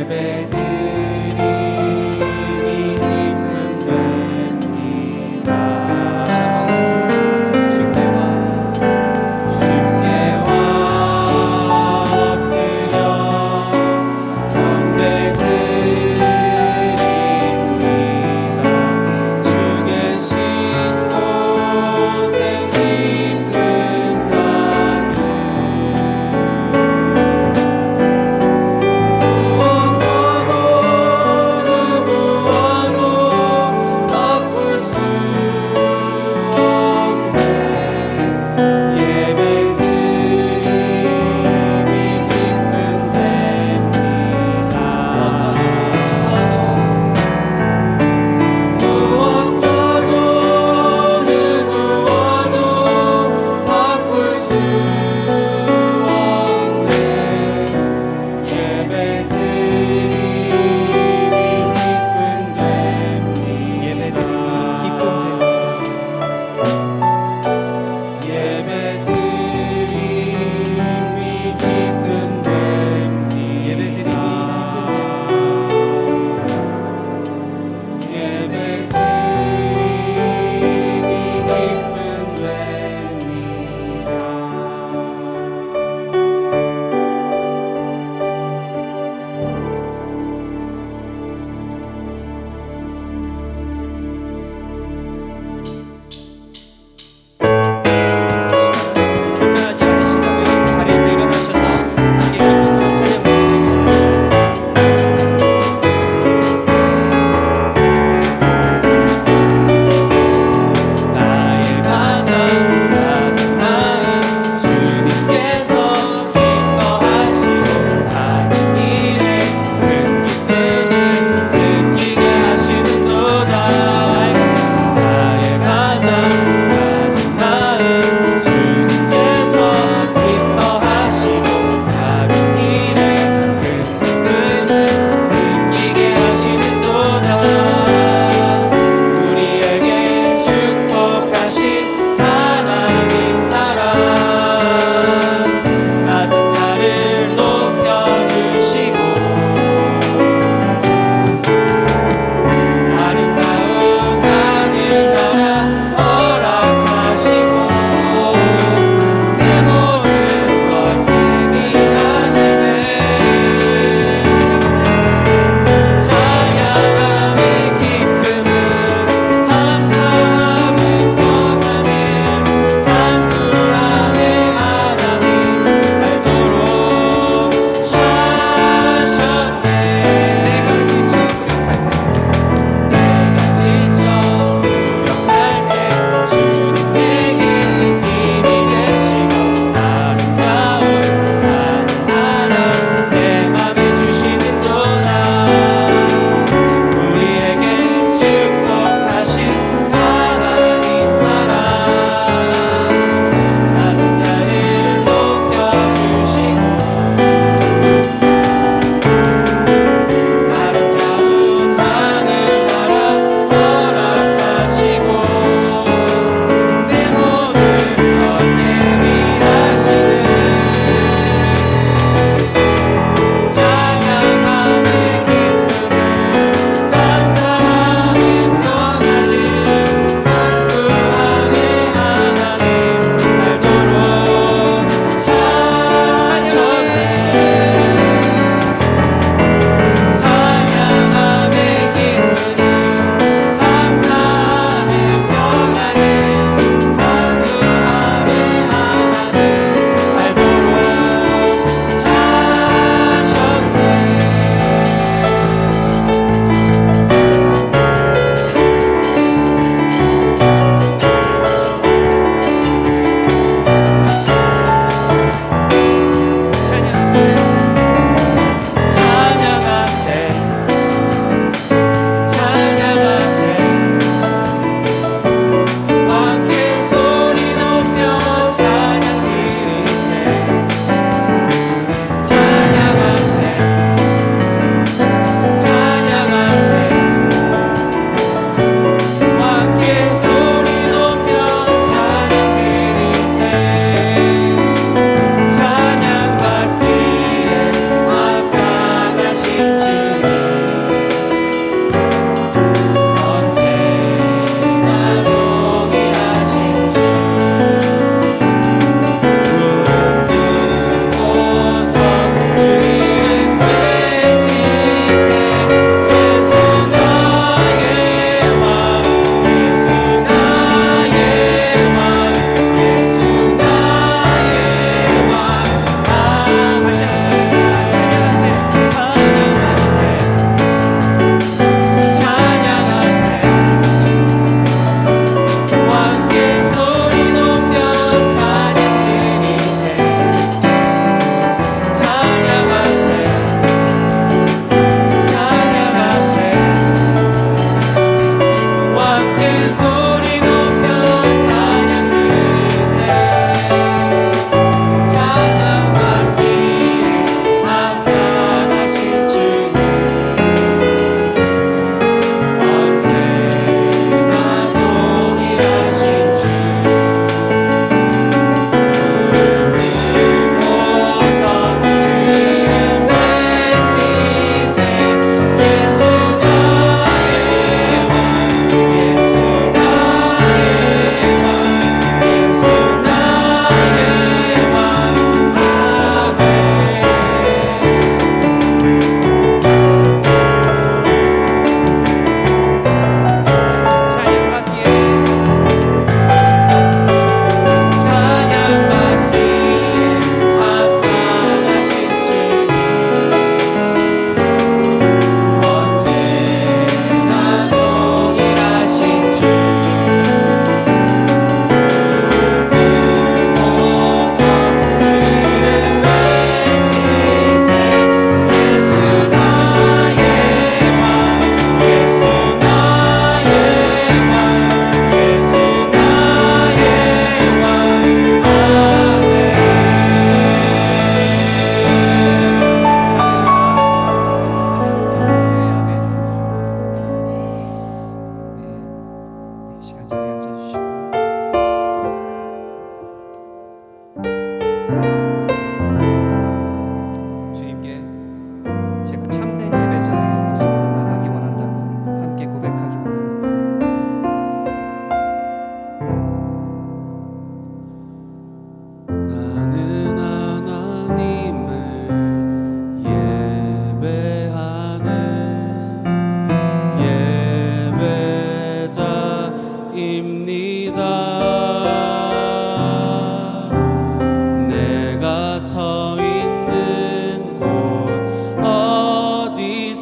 무엇과도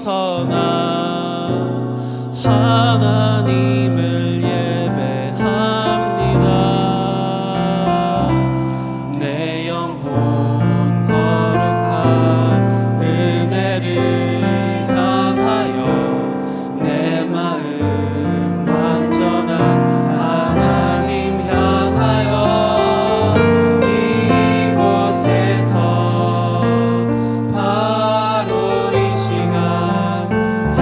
호서나 하나님을 예배합니다. 내 영혼 거룩한 은혜를 향하여 내 마음 완전한 하나님 향하여 이곳에서 바로 이 시간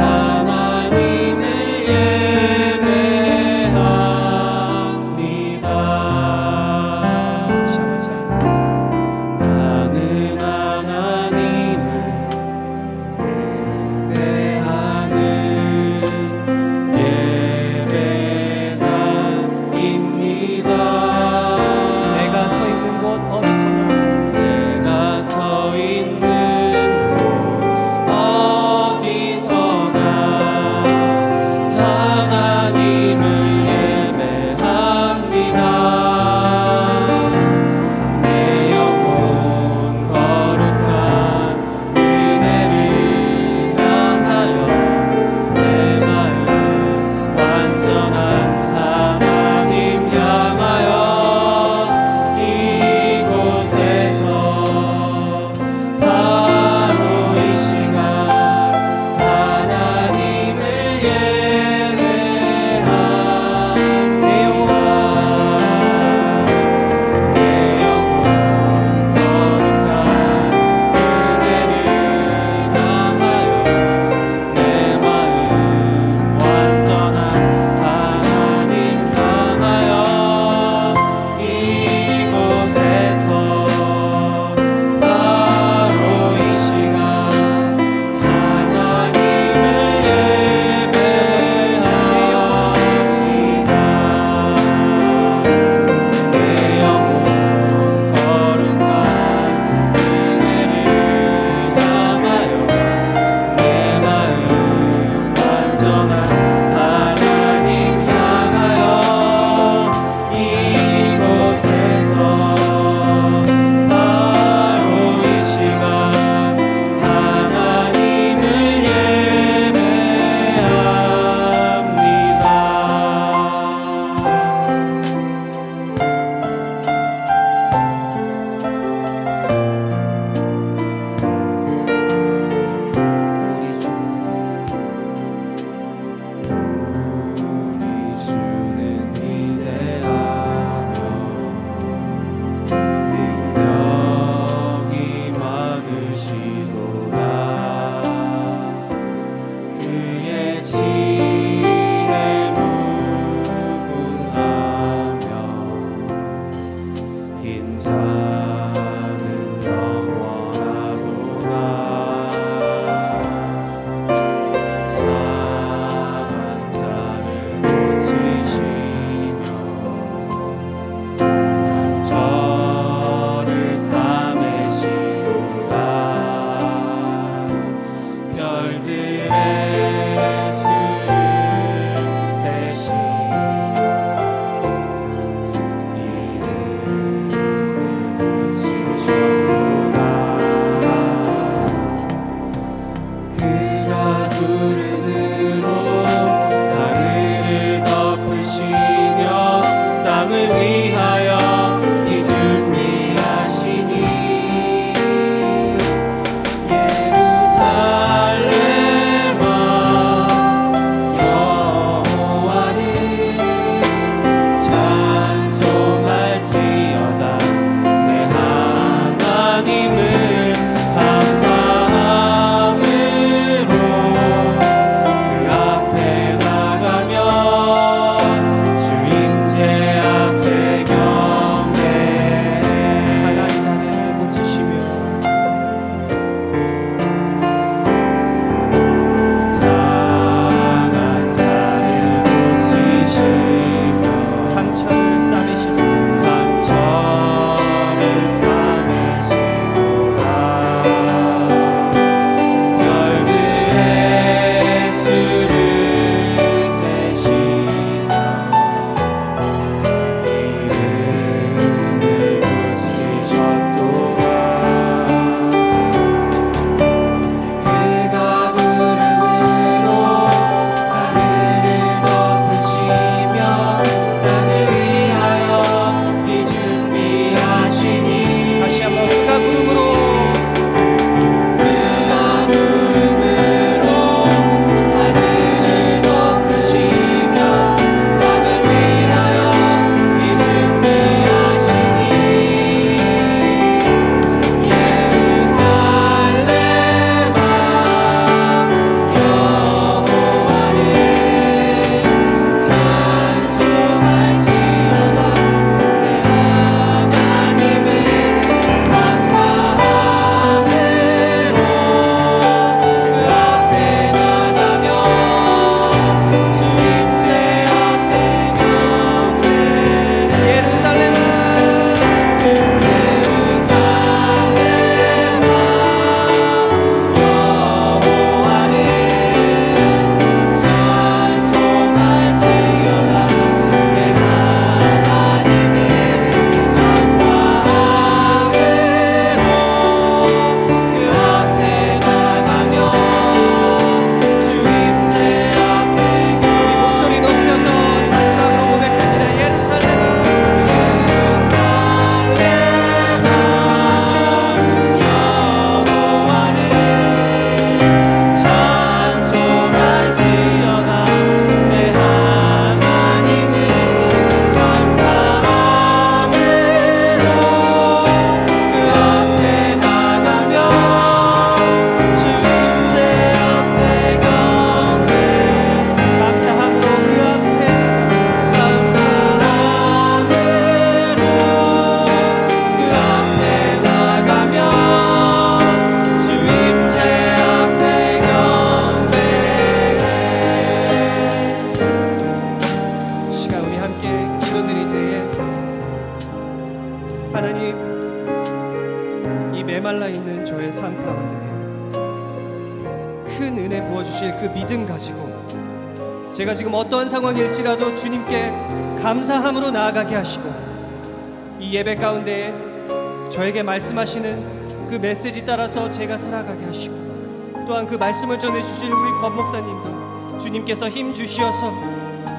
그 믿음 가지고 제가 지금 어떠한 상황일지라도 주님께 감사함으로 나아가게 하시고, 이 예배 가운데 저에게 말씀하시는 그 메시지 따라서 제가 살아가게 하시고, 또한 그 말씀을 전해주실 우리 권 목사님도 주님께서 힘 주시어서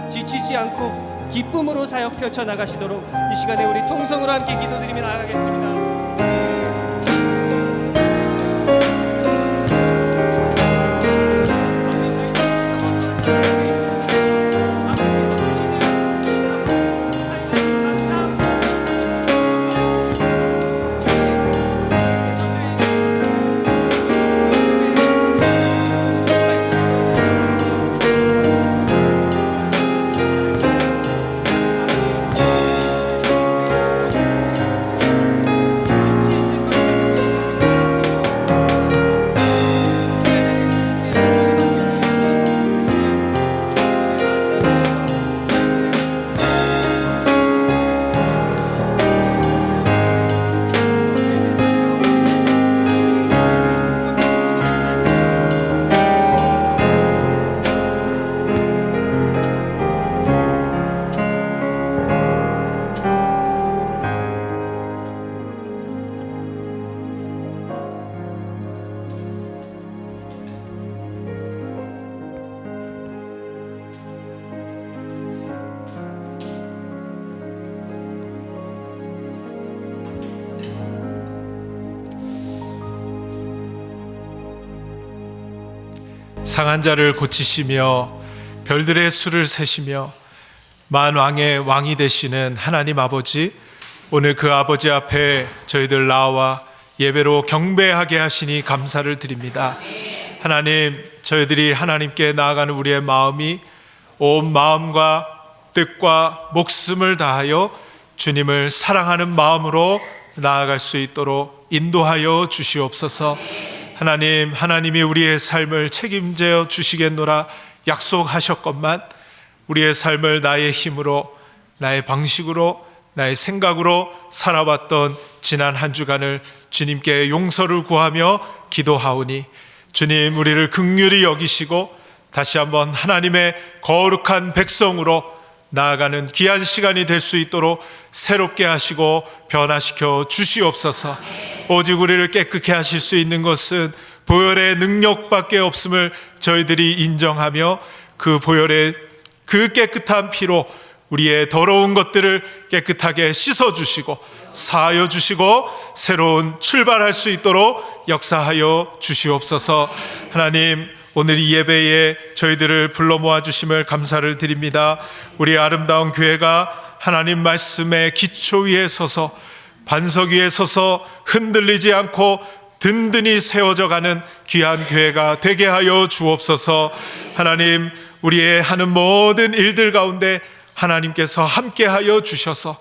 지치지 않고 기쁨으로 사역 펼쳐 나가시도록 이 시간에 우리 통성으로 함께 기도드리며 나아가겠습니다. 상한 자를 고치시며 별들의 수를 세시며 만왕의 왕이 되시는 하나님 아버지, 오늘 그 아버지 앞에 저희들 나와 예배로 경배하게 하시니 감사를 드립니다. 하나님, 저희들이 하나님께 나아가는 우리의 마음이 온 마음과 뜻과 목숨을 다하여 주님을 사랑하는 마음으로 나아갈 수 있도록 인도하여 주시옵소서. 하나님, 하나님이 우리의 삶을 책임져 주시겠노라 약속하셨건만 우리의 삶을 나의 힘으로, 나의 방식으로, 나의 생각으로 살아왔던 지난 한 주간을 주님께 용서를 구하며 기도하오니 주님, 우리를 긍휼히 여기시고 다시 한번 하나님의 거룩한 백성으로 나아가는 귀한 시간이 될 수 있도록 새롭게 하시고 변화시켜 주시옵소서. 오직 우리를 깨끗게 하실 수 있는 것은 보혈의 능력밖에 없음을 저희들이 인정하며 그 보혈의 그 깨끗한 피로 우리의 더러운 것들을 깨끗하게 씻어주시고 사하여 주시고 새로운 출발할 수 있도록 역사하여 주시옵소서. 하나님, 오늘 이 예배에 저희들을 불러 모아주심을 감사를 드립니다. 우리 아름다운 교회가 하나님 말씀의 기초 위에 서서, 반석 위에 서서 흔들리지 않고 든든히 세워져 가는 귀한 교회가 되게 하여 주옵소서. 하나님, 우리의 하는 모든 일들 가운데 하나님께서 함께 하여 주셔서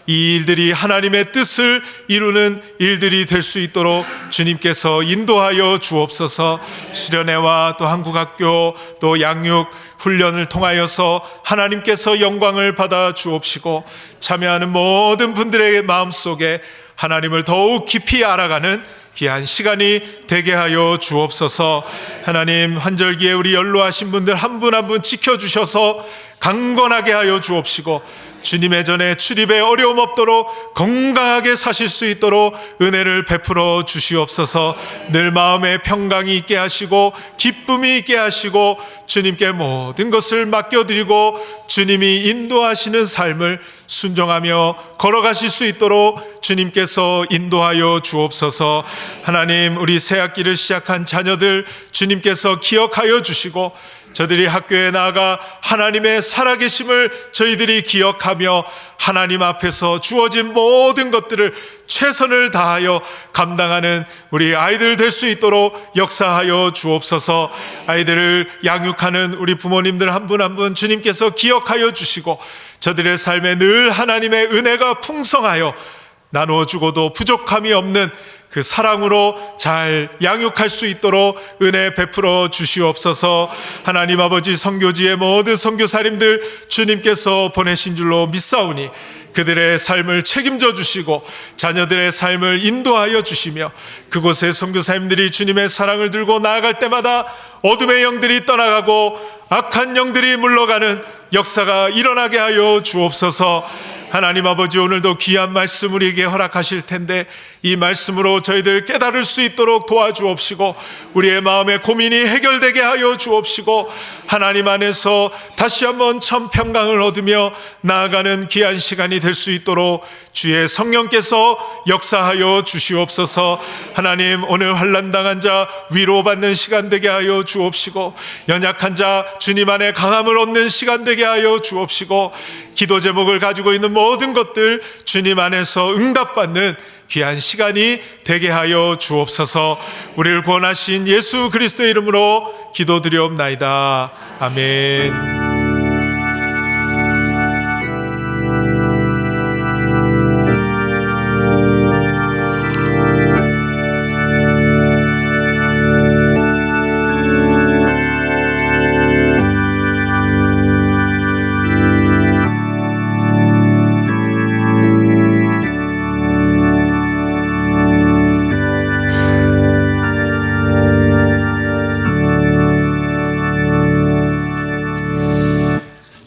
이 일들이 하나님의 뜻을 이루는 일들이 될 수 있도록 주님께서 인도하여 주옵소서. 수련회와 또 한국학교 또 양육 훈련을 통하여서 하나님께서 영광을 받아 주옵시고 참여하는 모든 분들의 마음속에 하나님을 더욱 깊이 알아가는 귀한 시간이 되게 하여 주옵소서. 하나님, 환절기에 우리 연로하신 분들 한 분 한 분 지켜주셔서 강건하게 하여 주옵시고 주님의 전에 출입에 어려움 없도록 건강하게 사실 수 있도록 은혜를 베풀어 주시옵소서. 늘 마음에 평강이 있게 하시고 기쁨이 있게 하시고 주님께 모든 것을 맡겨드리고 주님이 인도하시는 삶을 순종하며 걸어가실 수 있도록 주님께서 인도하여 주옵소서. 하나님, 우리 새 학기를 시작한 자녀들 주님께서 기억하여 주시고 저들이 학교에 나아가 하나님의 살아계심을 저희들이 기억하며 하나님 앞에서 주어진 모든 것들을 최선을 다하여 감당하는 우리 아이들 될 수 있도록 역사하여 주옵소서. 아이들을 양육하는 우리 부모님들 한 분 한 분 주님께서 기억하여 주시고 저들의 삶에 늘 하나님의 은혜가 풍성하여 나누어 주고도 부족함이 없는 그 사랑으로 잘 양육할 수 있도록 은혜 베풀어 주시옵소서. 하나님 아버지, 선교지의 모든 선교사님들 주님께서 보내신 줄로 믿사오니 그들의 삶을 책임져 주시고 자녀들의 삶을 인도하여 주시며 그곳에 선교사님들이 주님의 사랑을 들고 나아갈 때마다 어둠의 영들이 떠나가고 악한 영들이 물러가는 역사가 일어나게 하여 주옵소서. 하나님 아버지, 오늘도 귀한 말씀 우리에게 허락하실 텐데 이 말씀으로 저희들 깨달을 수 있도록 도와주옵시고 우리의 마음의 고민이 해결되게 하여 주옵시고 하나님 안에서 다시 한번 참 평강을 얻으며 나아가는 귀한 시간이 될 수 있도록 주의 성령께서 역사하여 주시옵소서. 하나님, 오늘 환난당한 자 위로받는 시간 되게 하여 주옵시고 연약한 자 주님 안에 강함을 얻는 시간 되게 하여 주옵시고 기도 제목을 가지고 있는 모든 것들 주님 안에서 응답받는 귀한 시간이 되게 하여 주옵소서. 우리를 구원하신 예수 그리스도의 이름으로 기도드리옵나이다. 아멘.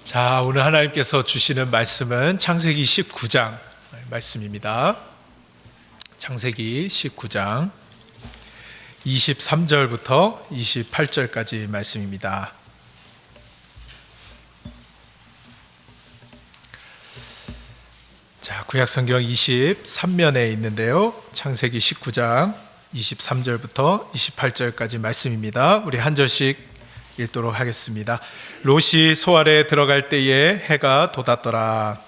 자, 오늘 하나님께서 주시는 말씀은 창세기 19장 말씀입니다. 창세기 19장 23절부터 28절까지 말씀입니다. 자, 구약성경 23면에 있는데요. 창세기 19장 23절부터 28절까지 말씀입니다. 우리 한 절씩 읽도록 하겠습니다. 롯이 소알에 들어갈 때에 해가 돋았더라.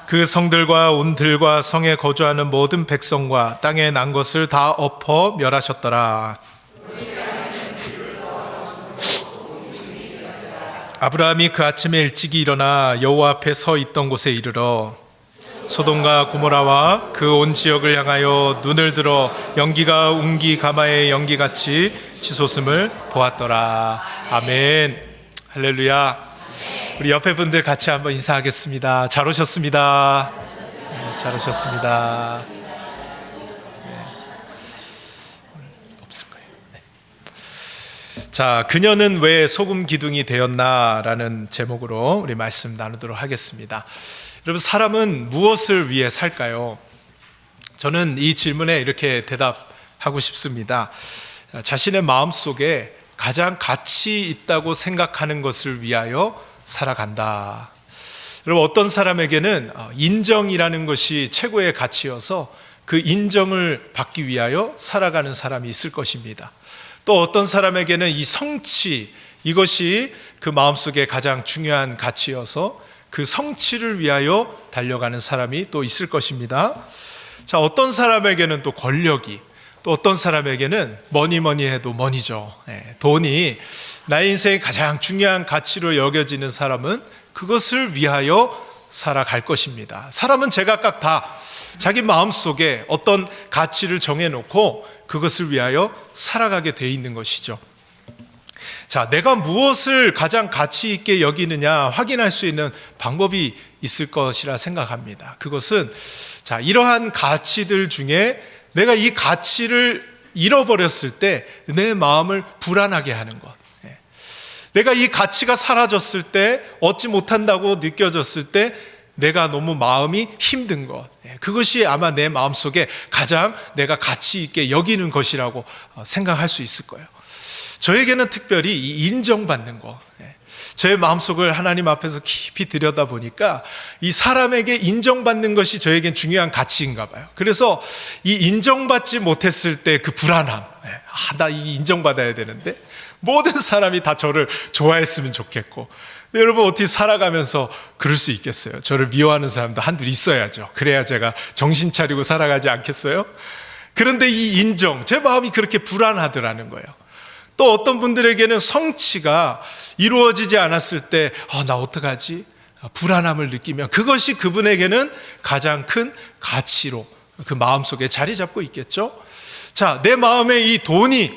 그 성들과 온들과 성에 거주하는 모든 백성과 땅에 난 것을 다 엎어 멸하셨더라. 아브라함이 그 아침에 일찍이 일어나 여호와 앞에 서 있던 곳에 이르러 소돔과 고모라와 그 온 지역을 향하여 눈을 들어 연기가 운기 가마의 연기같이 치솟음을 보았더라. 아멘. 할렐루야. 우리 옆에 분들 같이 한번 인사하겠습니다. 잘 오셨습니다. 네, 잘 오셨습니다. 네. 없을 거예요. 네. 자, 그녀는 왜 소금 기둥이 되었나라는 제목으로 우리 말씀 나누도록 하겠습니다. 여러분, 사람은 무엇을 위해 살까요? 저는 이 질문에 이렇게 대답하고 싶습니다. 자신의 마음속에 가장 가치 있다고 생각하는 것을 위하여 살아간다. 여러분, 어떤 사람에게는 인정이라는 것이 최고의 가치여서 그 인정을 받기 위하여 살아가는 사람이 있을 것입니다. 또 어떤 사람에게는 이 성취, 이것이 그 마음속에 가장 중요한 가치여서 그 성취를 위하여 달려가는 사람이 또 있을 것입니다. 자, 어떤 사람에게는 또 권력이, 또 어떤 사람에게는 뭐니 해도 머니죠. 돈이 나의 인생의 가장 중요한 가치로 여겨지는 사람은 그것을 위하여 살아갈 것입니다. 사람은 제각각 다 자기 마음속에 어떤 가치를 정해놓고 그것을 위하여 살아가게 돼 있는 것이죠. 자, 내가 무엇을 가장 가치 있게 여기느냐 확인할 수 있는 방법이 있을 것이라 생각합니다. 그것은 자, 이러한 가치들 중에 내가 이 가치를 잃어버렸을 때 내 마음을 불안하게 하는 것, 내가 이 가치가 사라졌을 때, 얻지 못한다고 느껴졌을 때 내가 너무 마음이 힘든 것, 그것이 아마 내 마음속에 가장 내가 가치 있게 여기는 것이라고 생각할 수 있을 거예요. 저에게는 특별히 이 인정받는 것, 저의 마음속을 하나님 앞에서 깊이 들여다보니까 이 사람에게 인정받는 것이 저에겐 중요한 가치인가 봐요. 그래서 이 인정받지 못했을 때 그 불안함, 나 이 인정받아야 되는데 모든 사람이 다 저를 좋아했으면 좋겠고, 근데 여러분 어떻게 살아가면서 그럴 수 있겠어요? 저를 미워하는 사람도 한둘 있어야죠. 그래야 제가 정신 차리고 살아가지 않겠어요? 그런데 이 인정, 제 마음이 그렇게 불안하더라는 거예요. 또 어떤 분들에게는 성취가 이루어지지 않았을 때 나 어떡하지? 불안함을 느끼면 그것이 그분에게는 가장 큰 가치로 그 마음속에 자리 잡고 있겠죠. 자, 내 마음에 이 돈이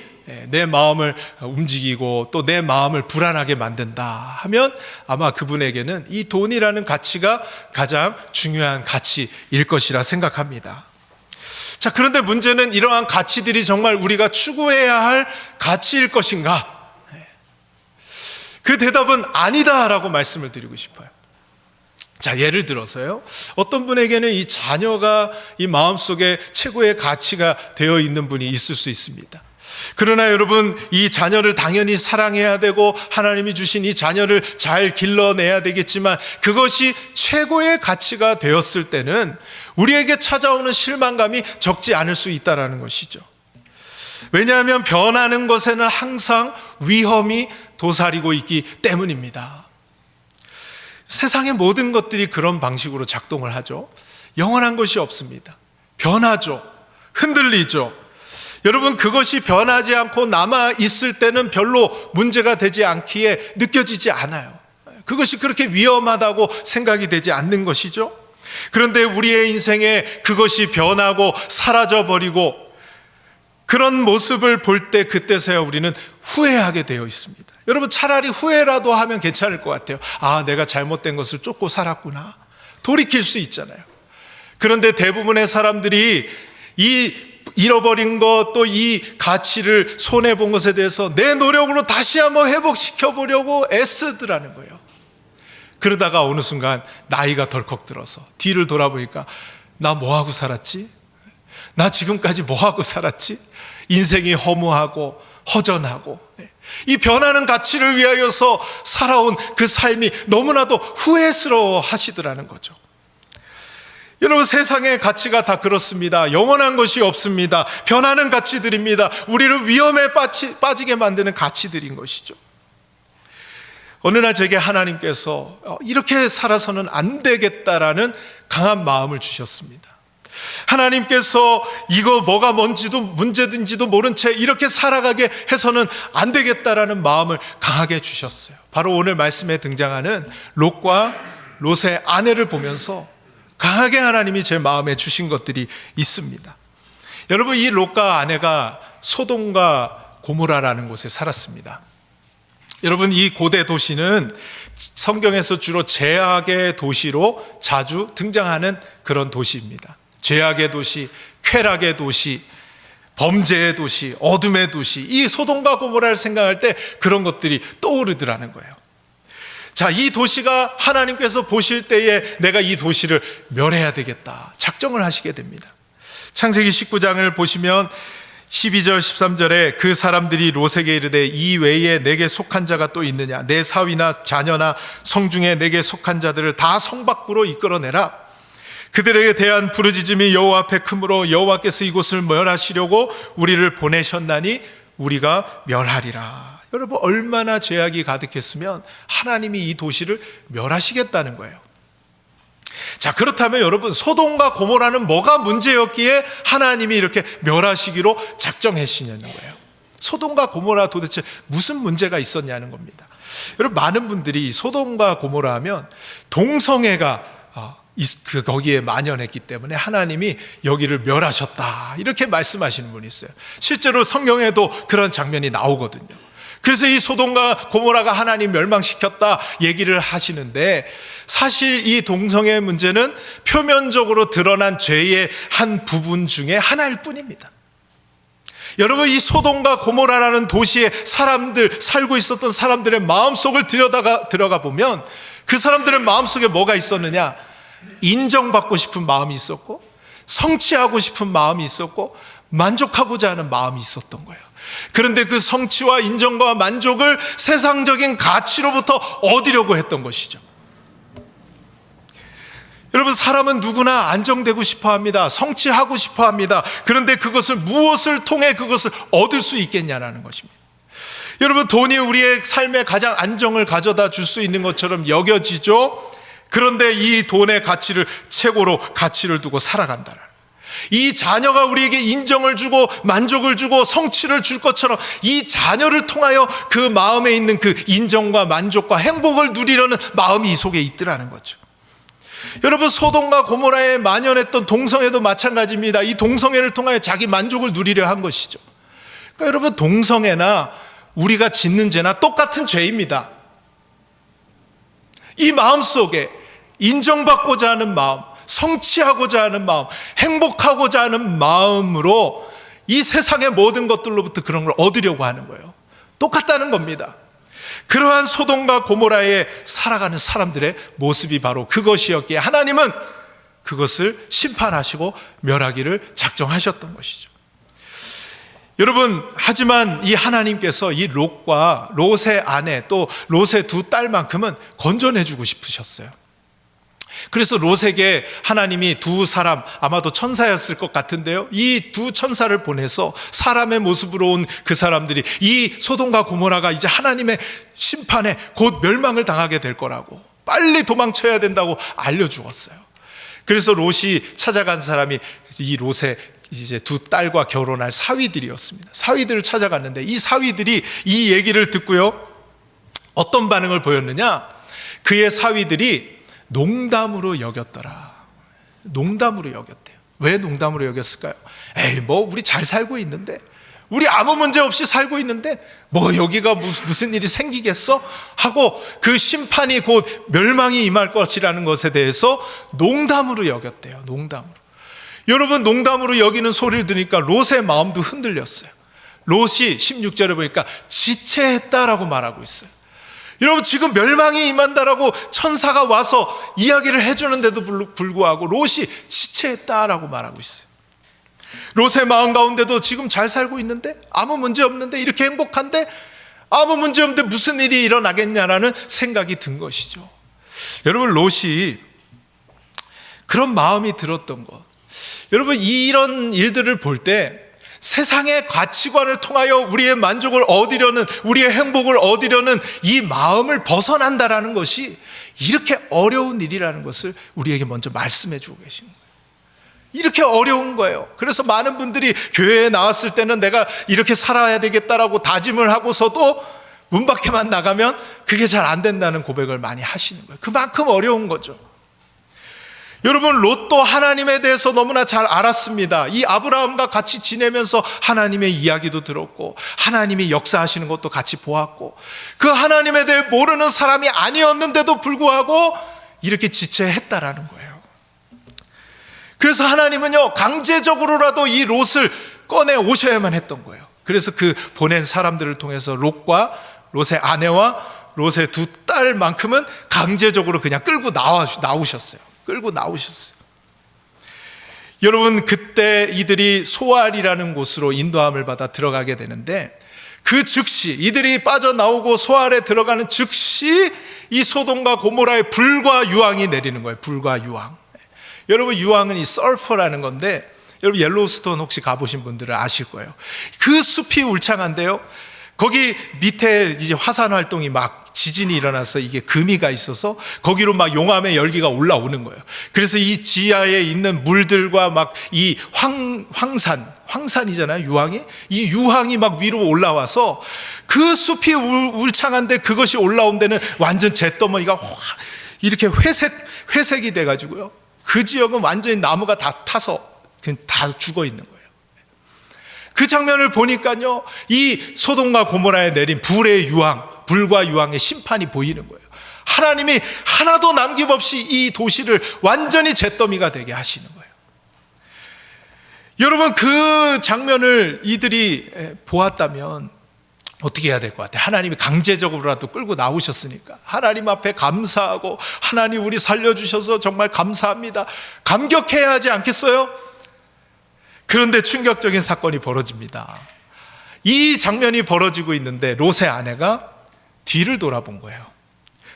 내 마음을 움직이고 또 내 마음을 불안하게 만든다 하면 아마 그분에게는 이 돈이라는 가치가 가장 중요한 가치일 것이라 생각합니다. 자, 그런데 문제는 이러한 가치들이 정말 우리가 추구해야 할 가치일 것인가? 그 대답은 아니다라고 말씀을 드리고 싶어요. 자, 예를 들어서요, 어떤 분에게는 이 자녀가 이 마음속에 최고의 가치가 되어 있는 분이 있을 수 있습니다. 그러나 여러분, 이 자녀를 당연히 사랑해야 되고 하나님이 주신 이 자녀를 잘 길러내야 되겠지만 그것이 최고의 가치가 되었을 때는 우리에게 찾아오는 실망감이 적지 않을 수 있다는 것이죠. 왜냐하면 변하는 것에는 항상 위험이 도사리고 있기 때문입니다. 세상의 모든 것들이 그런 방식으로 작동을 하죠. 영원한 것이 없습니다. 변하죠. 흔들리죠. 여러분, 그것이 변하지 않고 남아 있을 때는 별로 문제가 되지 않기에 느껴지지 않아요. 그것이 그렇게 위험하다고 생각이 되지 않는 것이죠. 그런데 우리의 인생에 그것이 변하고 사라져버리고 그런 모습을 볼 때 그때서야 우리는 후회하게 되어 있습니다. 여러분, 차라리 후회라도 하면 괜찮을 것 같아요. 아, 내가 잘못된 것을 쫓고 살았구나. 돌이킬 수 있잖아요. 그런데 대부분의 사람들이 이 잃어버린 것, 또 이 가치를 손해본 것에 대해서 내 노력으로 다시 한번 회복시켜 보려고 애쓰더라는 거예요. 그러다가 어느 순간 나이가 덜컥 들어서 뒤를 돌아보니까 나 뭐하고 살았지? 나 지금까지 뭐하고 살았지? 인생이 허무하고 허전하고 이 변하는 가치를 위하여서 살아온 그 삶이 너무나도 후회스러워 하시더라는 거죠. 여러분, 세상의 가치가 다 그렇습니다. 영원한 것이 없습니다. 변하는 가치들입니다. 우리를 위험에 빠지게 만드는 가치들인 것이죠. 어느 날 제게 하나님께서 이렇게 살아서는 안 되겠다라는 강한 마음을 주셨습니다. 하나님께서 이거 뭐가 뭔지도 문제든지도 모른 채 이렇게 살아가게 해서는 안 되겠다라는 마음을 강하게 주셨어요. 바로 오늘 말씀에 등장하는 롯과 롯의 아내를 보면서 강하게 하나님이 제 마음에 주신 것들이 있습니다. 여러분, 이 롯과 아내가 소돔과 고모라라는 곳에 살았습니다. 여러분, 이 고대 도시는 성경에서 주로 죄악의 도시로 자주 등장하는 그런 도시입니다. 죄악의 도시, 쾌락의 도시, 범죄의 도시, 어둠의 도시, 이 소돔과 고모라를 생각할 때 그런 것들이 떠오르더라는 거예요. 자, 이 도시가 하나님께서 보실 때에 내가 이 도시를 멸해야 되겠다 작정을 하시게 됩니다. 창세기 19장을 보시면 12절 13절에 그 사람들이 롯에게 이르되 이 외에 내게 속한 자가 또 있느냐? 내 사위나 자녀나 성중에 내게 속한 자들을 다 성 밖으로 이끌어내라. 그들에게 대한 부르짖음이 여호와 앞에 크므로 여호와께서 이곳을 멸하시려고 우리를 보내셨나니 우리가 멸하리라. 여러분, 얼마나 죄악이 가득했으면 하나님이 이 도시를 멸하시겠다는 거예요. 자, 그렇다면 여러분, 소돔과 고모라는 뭐가 문제였기에 하나님이 이렇게 멸하시기로 작정하시냐는 거예요. 소돔과 고모라 도대체 무슨 문제가 있었냐는 겁니다. 여러분, 많은 분들이 소돔과 고모라 하면 동성애가 거기에 만연했기 때문에 하나님이 여기를 멸하셨다 이렇게 말씀하시는 분이 있어요. 실제로 성경에도 그런 장면이 나오거든요. 그래서 이 소돔과 고모라가 하나님 멸망시켰다 얘기를 하시는데, 사실 이 동성애 문제는 표면적으로 드러난 죄의 한 부분 중에 하나일 뿐입니다. 여러분, 이 소돔과 고모라라는 도시에 사람들, 살고 있었던 사람들의 마음속을 들어가 보면 그 사람들의 마음속에 뭐가 있었느냐? 인정받고 싶은 마음이 있었고, 성취하고 싶은 마음이 있었고, 만족하고자 하는 마음이 있었던 거예요. 그런데 그 성취와 인정과 만족을 세상적인 가치로부터 얻으려고 했던 것이죠. 여러분, 사람은 누구나 안정되고 싶어 합니다. 성취하고 싶어 합니다. 그런데 그것을 무엇을 통해 그것을 얻을 수 있겠냐라는 것입니다. 여러분, 돈이 우리의 삶에 가장 안정을 가져다 줄 수 있는 것처럼 여겨지죠. 그런데 이 돈의 가치를 최고로 가치를 두고 살아간다라는, 이 자녀가 우리에게 인정을 주고 만족을 주고 성취를 줄 것처럼 이 자녀를 통하여 그 마음에 있는 그 인정과 만족과 행복을 누리려는 마음이 이 속에 있더라는 거죠. 여러분, 소돔과 고모라에 만연했던 동성애도 마찬가지입니다. 이 동성애를 통하여 자기 만족을 누리려 한 것이죠. 그러니까 여러분, 동성애나 우리가 짓는 죄나 똑같은 죄입니다. 이 마음속에 인정받고자 하는 마음, 성취하고자 하는 마음, 행복하고자 하는 마음으로 이 세상의 모든 것들로부터 그런 걸 얻으려고 하는 거예요. 똑같다는 겁니다. 그러한 소돔과 고모라에 살아가는 사람들의 모습이 바로 그것이었기에 하나님은 그것을 심판하시고 멸하기를 작정하셨던 것이죠. 여러분, 하지만 이 하나님께서 이 롯과 롯의 아내 또 롯의 두 딸만큼은 건져내주고 싶으셨어요. 그래서 롯에게 하나님이 두 사람, 아마도 천사였을 것 같은데요, 이 두 천사를 보내서 사람의 모습으로 온 그 사람들이 이 소돔과 고모라가 이제 하나님의 심판에 곧 멸망을 당하게 될 거라고, 빨리 도망쳐야 된다고 알려주었어요. 그래서 롯이 찾아간 사람이 이 롯의 이제 두 딸과 결혼할 사위들이었습니다. 사위들을 찾아갔는데 이 사위들이 이 얘기를 듣고요, 어떤 반응을 보였느냐? 그의 사위들이 농담으로 여겼더라. 농담으로 여겼대요. 왜 농담으로 여겼을까요? 에이, 뭐 우리 잘 살고 있는데, 우리 아무 문제 없이 살고 있는데 뭐 여기가 무슨 일이 생기겠어? 하고 그 심판이 곧 멸망이 임할 것이라는 것에 대해서 농담으로 여겼대요. 농담으로. 여러분, 농담으로 여기는 소리를 들으니까 롯의 마음도 흔들렸어요. 롯이 16절에 보니까 지체했다라고 말하고 있어요. 여러분, 지금 멸망이 임한다라고 천사가 와서 이야기를 해주는데도 불구하고 롯이 지체했다라고 말하고 있어요. 롯의 마음 가운데도 지금 잘 살고 있는데, 아무 문제 없는데, 이렇게 행복한데 아무 문제 없는데 무슨 일이 일어나겠냐라는 생각이 든 것이죠. 여러분, 롯이 그런 마음이 들었던 것, 여러분, 이런 일들을 볼 때 세상의 가치관을 통하여 우리의 만족을 얻으려는, 우리의 행복을 얻으려는 이 마음을 벗어난다라는 것이 이렇게 어려운 일이라는 것을 우리에게 먼저 말씀해 주고 계시는 거예요. 이렇게 어려운 거예요. 그래서 많은 분들이 교회에 나왔을 때는 내가 이렇게 살아야 되겠다라고 다짐을 하고서도 문 밖에만 나가면 그게 잘 안 된다는 고백을 많이 하시는 거예요. 그만큼 어려운 거죠. 여러분, 롯도 하나님에 대해서 너무나 잘 알았습니다. 이 아브라함과 같이 지내면서 하나님의 이야기도 들었고 하나님이 역사하시는 것도 같이 보았고, 그 하나님에 대해 모르는 사람이 아니었는데도 불구하고 이렇게 지체했다라는 거예요. 그래서 하나님은요, 강제적으로라도 이 롯을 꺼내 오셔야만 했던 거예요. 그래서 그 보낸 사람들을 통해서 롯과 롯의 아내와 롯의 두 딸만큼은 강제적으로 그냥 끌고 나오셨어요. 끌고 나오셨어요. 여러분, 그때 이들이 소알이라는 곳으로 인도함을 받아 들어가게 되는데, 그 즉시 이들이 빠져나오고 소알에 들어가는 즉시 이 소돔과 고모라의 불과 유황이 내리는 거예요. 불과 유황. 여러분, 유황은 이 설퍼라는 건데, 여러분 옐로우스톤 혹시 가보신 분들은 아실 거예요. 그 숲이 울창한데요, 거기 밑에 이제 화산 활동이 막 지진이 일어나서 이게 금이가 있어서 거기로 막 용암의 열기가 올라오는 거예요. 그래서 이 지하에 있는 물들과 막 이 황산이잖아요, 유황이. 이 유황이 막 위로 올라와서 그 숲이 울창한데 그것이 올라온 데는 완전 잿더머리가 이렇게 회색이 돼가지고요, 그 지역은 완전히 나무가 다 타서 그냥 다 죽어 있는 거예요. 그 장면을 보니까요, 이 소돔과 고모라에 내린 불의 유황, 불과 유황의 심판이 보이는 거예요. 하나님이 하나도 남김없이 이 도시를 완전히 잿더미가 되게 하시는 거예요. 여러분, 그 장면을 이들이 보았다면 어떻게 해야 될 것 같아요? 하나님이 강제적으로라도 끌고 나오셨으니까 하나님 앞에 감사하고, 하나님 우리 살려주셔서 정말 감사합니다, 감격해야 하지 않겠어요? 그런데 충격적인 사건이 벌어집니다. 이 장면이 벌어지고 있는데 롯의 아내가 뒤를 돌아본 거예요.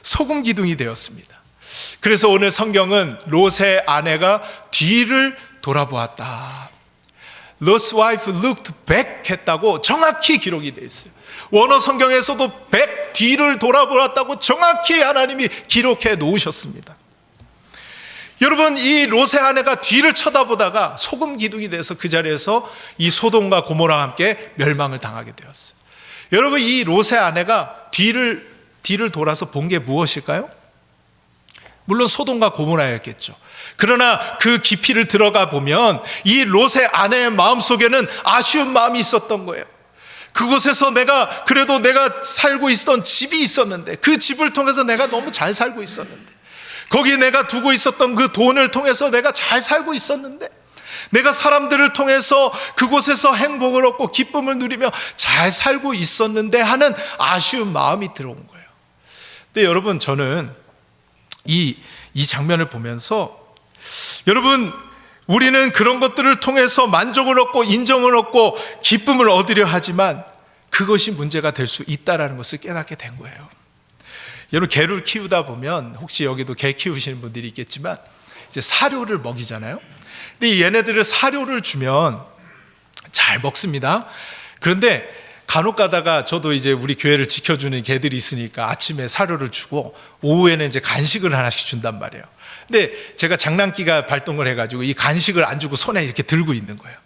소금 기둥이 되었습니다. 그래서 오늘 성경은 롯의 아내가 뒤를 돌아보았다, Lot's wife looked back 했다고 정확히 기록이 되어 있어요. 원어 성경에서도 back, 뒤를 돌아보았다고 정확히 하나님이 기록해 놓으셨습니다. 여러분, 이 롯의 아내가 뒤를 쳐다보다가 소금 기둥이 돼서 그 자리에서 이 소돔과 고모라와 함께 멸망을 당하게 되었어요. 여러분, 이 롯의 아내가 뒤를 돌아서 본 게 무엇일까요? 물론 소돔과 고모라였겠죠. 그러나 그 깊이를 들어가 보면 이 롯의 아내의 마음속에는 아쉬운 마음이 있었던 거예요. 그곳에서 그래도 내가 살고 있었던 집이 있었는데, 그 집을 통해서 내가 너무 잘 살고 있었는데, 거기에 내가 두고 있었던 그 돈을 통해서 내가 잘 살고 있었는데, 내가 사람들을 통해서 그곳에서 행복을 얻고 기쁨을 누리며 잘 살고 있었는데 하는 아쉬운 마음이 들어온 거예요. 근데 여러분, 저는 이 장면을 보면서, 여러분, 우리는 그런 것들을 통해서 만족을 얻고 인정을 얻고 기쁨을 얻으려 하지만 그것이 문제가 될 수 있다는 것을 깨닫게 된 거예요. 여러분, 개를 키우다 보면, 혹시 여기도 개 키우시는 분들이 있겠지만, 이제 사료를 먹이잖아요. 근데 얘네들을 사료를 주면 잘 먹습니다. 그런데 간혹 가다가, 저도 이제 우리 교회를 지켜주는 개들이 있으니까 아침에 사료를 주고 오후에는 이제 간식을 하나씩 준단 말이에요. 근데 제가 장난기가 발동을 해가지고 이 간식을 안 주고 손에 이렇게 들고 있는 거예요.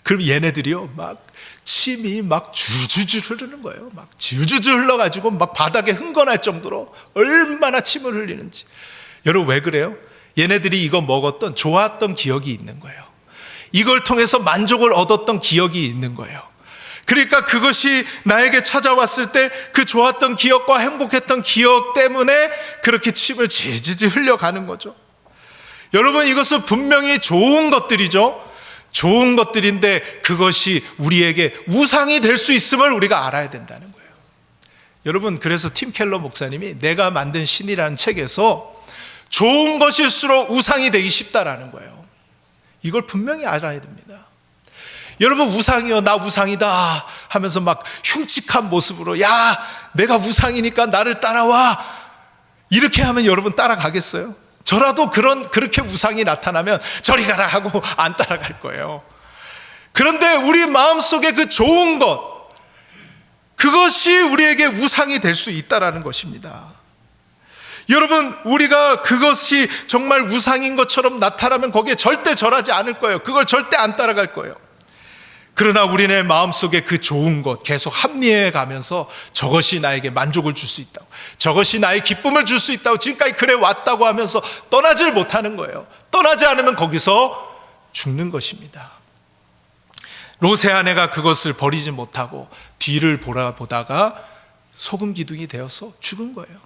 그럼 얘네들이요, 막 침이 막 줄줄줄 흐르는 거예요. 막 줄줄줄 흘러가지고 막 바닥에 흥건할 정도로 얼마나 침을 흘리는지. 여러분, 왜 그래요? 얘네들이 이거 먹었던 좋았던 기억이 있는 거예요. 이걸 통해서 만족을 얻었던 기억이 있는 거예요. 그러니까 그것이 나에게 찾아왔을 때 그 좋았던 기억과 행복했던 기억 때문에 그렇게 침을 질질 흘려가는 거죠. 여러분, 이것은 분명히 좋은 것들이죠. 좋은 것들인데 그것이 우리에게 우상이 될 수 있음을 우리가 알아야 된다는 거예요. 여러분, 그래서 팀 켈러 목사님이 내가 만든 신이라는 책에서 좋은 것일수록 우상이 되기 쉽다라는 거예요. 이걸 분명히 알아야 됩니다. 여러분, 우상이요, 나 우상이다 하면서 막 흉측한 모습으로, 야, 내가 우상이니까 나를 따라와, 이렇게 하면 여러분 따라가겠어요? 저라도 그렇게 우상이 나타나면 저리 가라 하고 안 따라갈 거예요. 그런데 우리 마음속에 그 좋은 것, 그것이 우리에게 우상이 될 수 있다는 것입니다. 여러분, 우리가 그것이 정말 우상인 것처럼 나타나면 거기에 절대 절하지 않을 거예요. 그걸 절대 안 따라갈 거예요. 그러나 우리네 마음속에 그 좋은 것 계속 합리해 가면서 저것이 나에게 만족을 줄 수 있다고, 저것이 나의 기쁨을 줄 수 있다고 지금까지 그래 왔다고 하면서 떠나질 못하는 거예요. 떠나지 않으면 거기서 죽는 것입니다. 롯의 아내가 그것을 버리지 못하고 뒤를 보다가 소금 기둥이 되어서 죽은 거예요.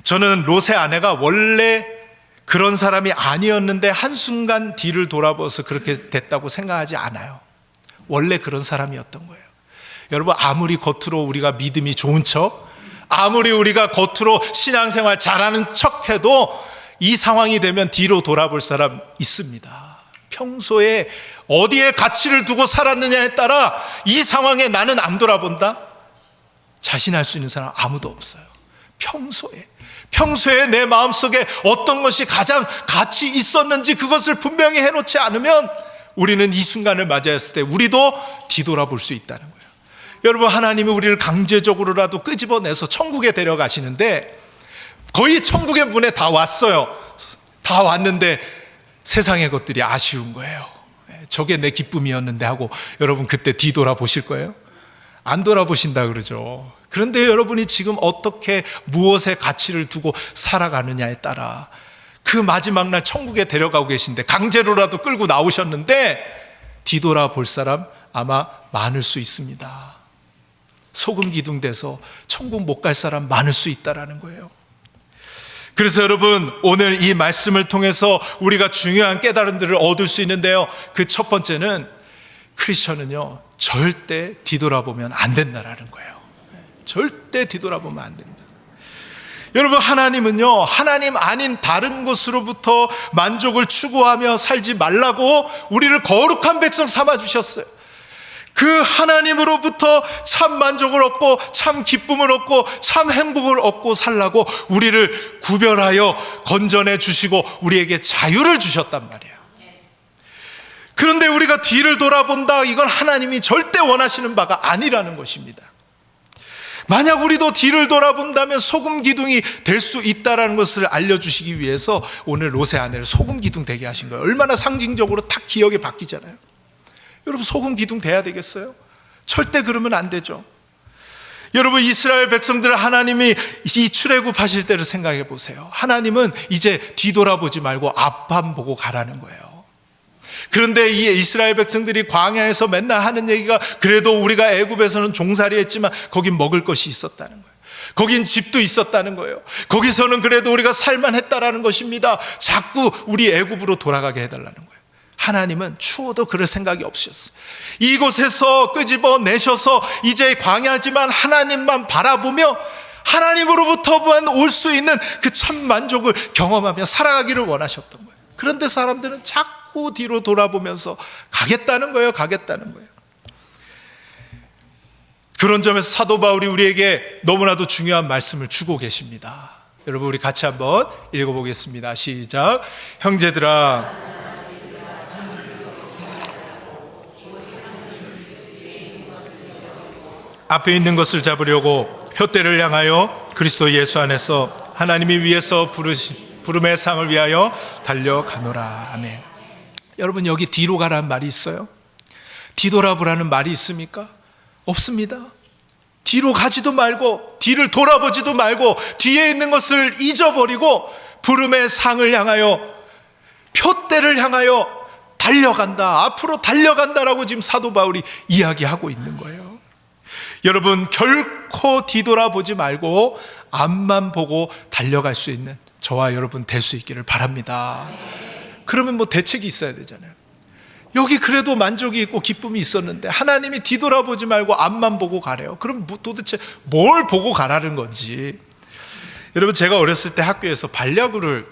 저는 롯의 아내가 원래 그런 사람이 아니었는데 한순간 뒤를 돌아보아서 그렇게 됐다고 생각하지 않아요. 원래 그런 사람이었던 거예요. 여러분, 아무리 겉으로 우리가 믿음이 좋은 척, 아무리 우리가 겉으로 신앙생활 잘하는 척해도 이 상황이 되면 뒤로 돌아볼 사람 있습니다. 평소에 어디에 가치를 두고 살았느냐에 따라 이 상황에 나는 안 돌아본다? 자신할 수 있는 사람 아무도 없어요. 평소에 내 마음속에 어떤 것이 가장 가치 있었는지 그것을 분명히 해놓지 않으면 우리는 이 순간을 맞이했을 때 우리도 뒤돌아볼 수 있다는 거예요. 여러분, 하나님이 우리를 강제적으로라도 끄집어내서 천국에 데려가시는데 거의 천국의 문에 다 왔어요. 다 왔는데 세상의 것들이 아쉬운 거예요. 저게 내 기쁨이었는데 하고 여러분 그때 뒤돌아보실 거예요? 안 돌아보신다 그러죠. 그런데 여러분이 지금 어떻게 무엇에 가치를 두고 살아가느냐에 따라 그 마지막 날 천국에 데려가고 계신데 강제로라도 끌고 나오셨는데 뒤돌아볼 사람 아마 많을 수 있습니다. 소금 기둥 돼서 천국 못 갈 사람 많을 수 있다라는 거예요. 그래서 여러분, 오늘 이 말씀을 통해서 우리가 중요한 깨달음들을 얻을 수 있는데요, 그 첫 번째는 크리스천은요 절대 뒤돌아보면 안 된다라는 거예요. 절대 뒤돌아보면 안 된다. 여러분, 하나님은요 하나님 아닌 다른 것으로부터 만족을 추구하며 살지 말라고 우리를 거룩한 백성 삼아 주셨어요. 그 하나님으로부터 참 만족을 얻고 참 기쁨을 얻고 참 행복을 얻고 살라고 우리를 구별하여 건져내 주시고 우리에게 자유를 주셨단 말이에요. 그런데 우리가 뒤를 돌아본다, 이건 하나님이 절대 원하시는 바가 아니라는 것입니다. 만약 우리도 뒤를 돌아본다면 소금 기둥이 될 수 있다는 것을 알려주시기 위해서 오늘 롯의 아내를 소금 기둥 되게 하신 거예요. 얼마나 상징적으로 탁 기억에 바뀌잖아요. 여러분, 소금 기둥 돼야 되겠어요? 절대 그러면 안 되죠. 여러분, 이스라엘 백성들을 하나님이 이 출애굽하실 때를 생각해 보세요. 하나님은 이제 뒤돌아보지 말고 앞만 보고 가라는 거예요. 그런데 이 이스라엘 백성들이 광야에서 맨날 하는 얘기가 그래도 우리가 애굽에서는 종살이 했지만 거긴 먹을 것이 있었다는 거예요. 거긴 집도 있었다는 거예요. 거기서는 그래도 우리가 살만했다라는 것입니다. 자꾸 우리 애굽으로 돌아가게 해달라는 거예요. 하나님은 추워도 그럴 생각이 없으셨어요. 이곳에서 끄집어내셔서 이제 광야지만 하나님만 바라보며 하나님으로부터만 올 수 있는 그 참 만족을 경험하며 살아가기를 원하셨던 거예요. 그런데 사람들은 자꾸 뒤로 돌아보면서 가겠다는 거예요. 그런 점에서 사도 바울이 우리에게 너무나도 중요한 말씀을 주고 계십니다. 여러분, 우리 같이 한번 읽어보겠습니다. 시작. 형제들아, 앞에 있는 것을 잡으려고 푯대를 향하여 그리스도 예수 안에서 하나님이 위에서 부름의 상을 위하여 달려가노라. 아멘. 여러분, 여기 뒤로 가라는 말이 있어요? 뒤돌아보라는 말이 있습니까? 없습니다. 뒤로 가지도 말고 뒤를 돌아보지도 말고 뒤에 있는 것을 잊어버리고 부름의 상을 향하여, 푯대를 향하여 달려간다. 앞으로 달려간다라고 지금 사도 바울이 이야기하고 있는 거예요. 여러분, 결코 뒤돌아보지 말고 앞만 보고 달려갈 수 있는 저와 여러분 될 수 있기를 바랍니다. 그러면 뭐 대책이 있어야 되잖아요. 여기 그래도 만족이 있고 기쁨이 있었는데 하나님이 뒤돌아보지 말고 앞만 보고 가래요. 그럼 도대체 뭘 보고 가라는 건지. 여러분, 제가 어렸을 때 학교에서 반야구를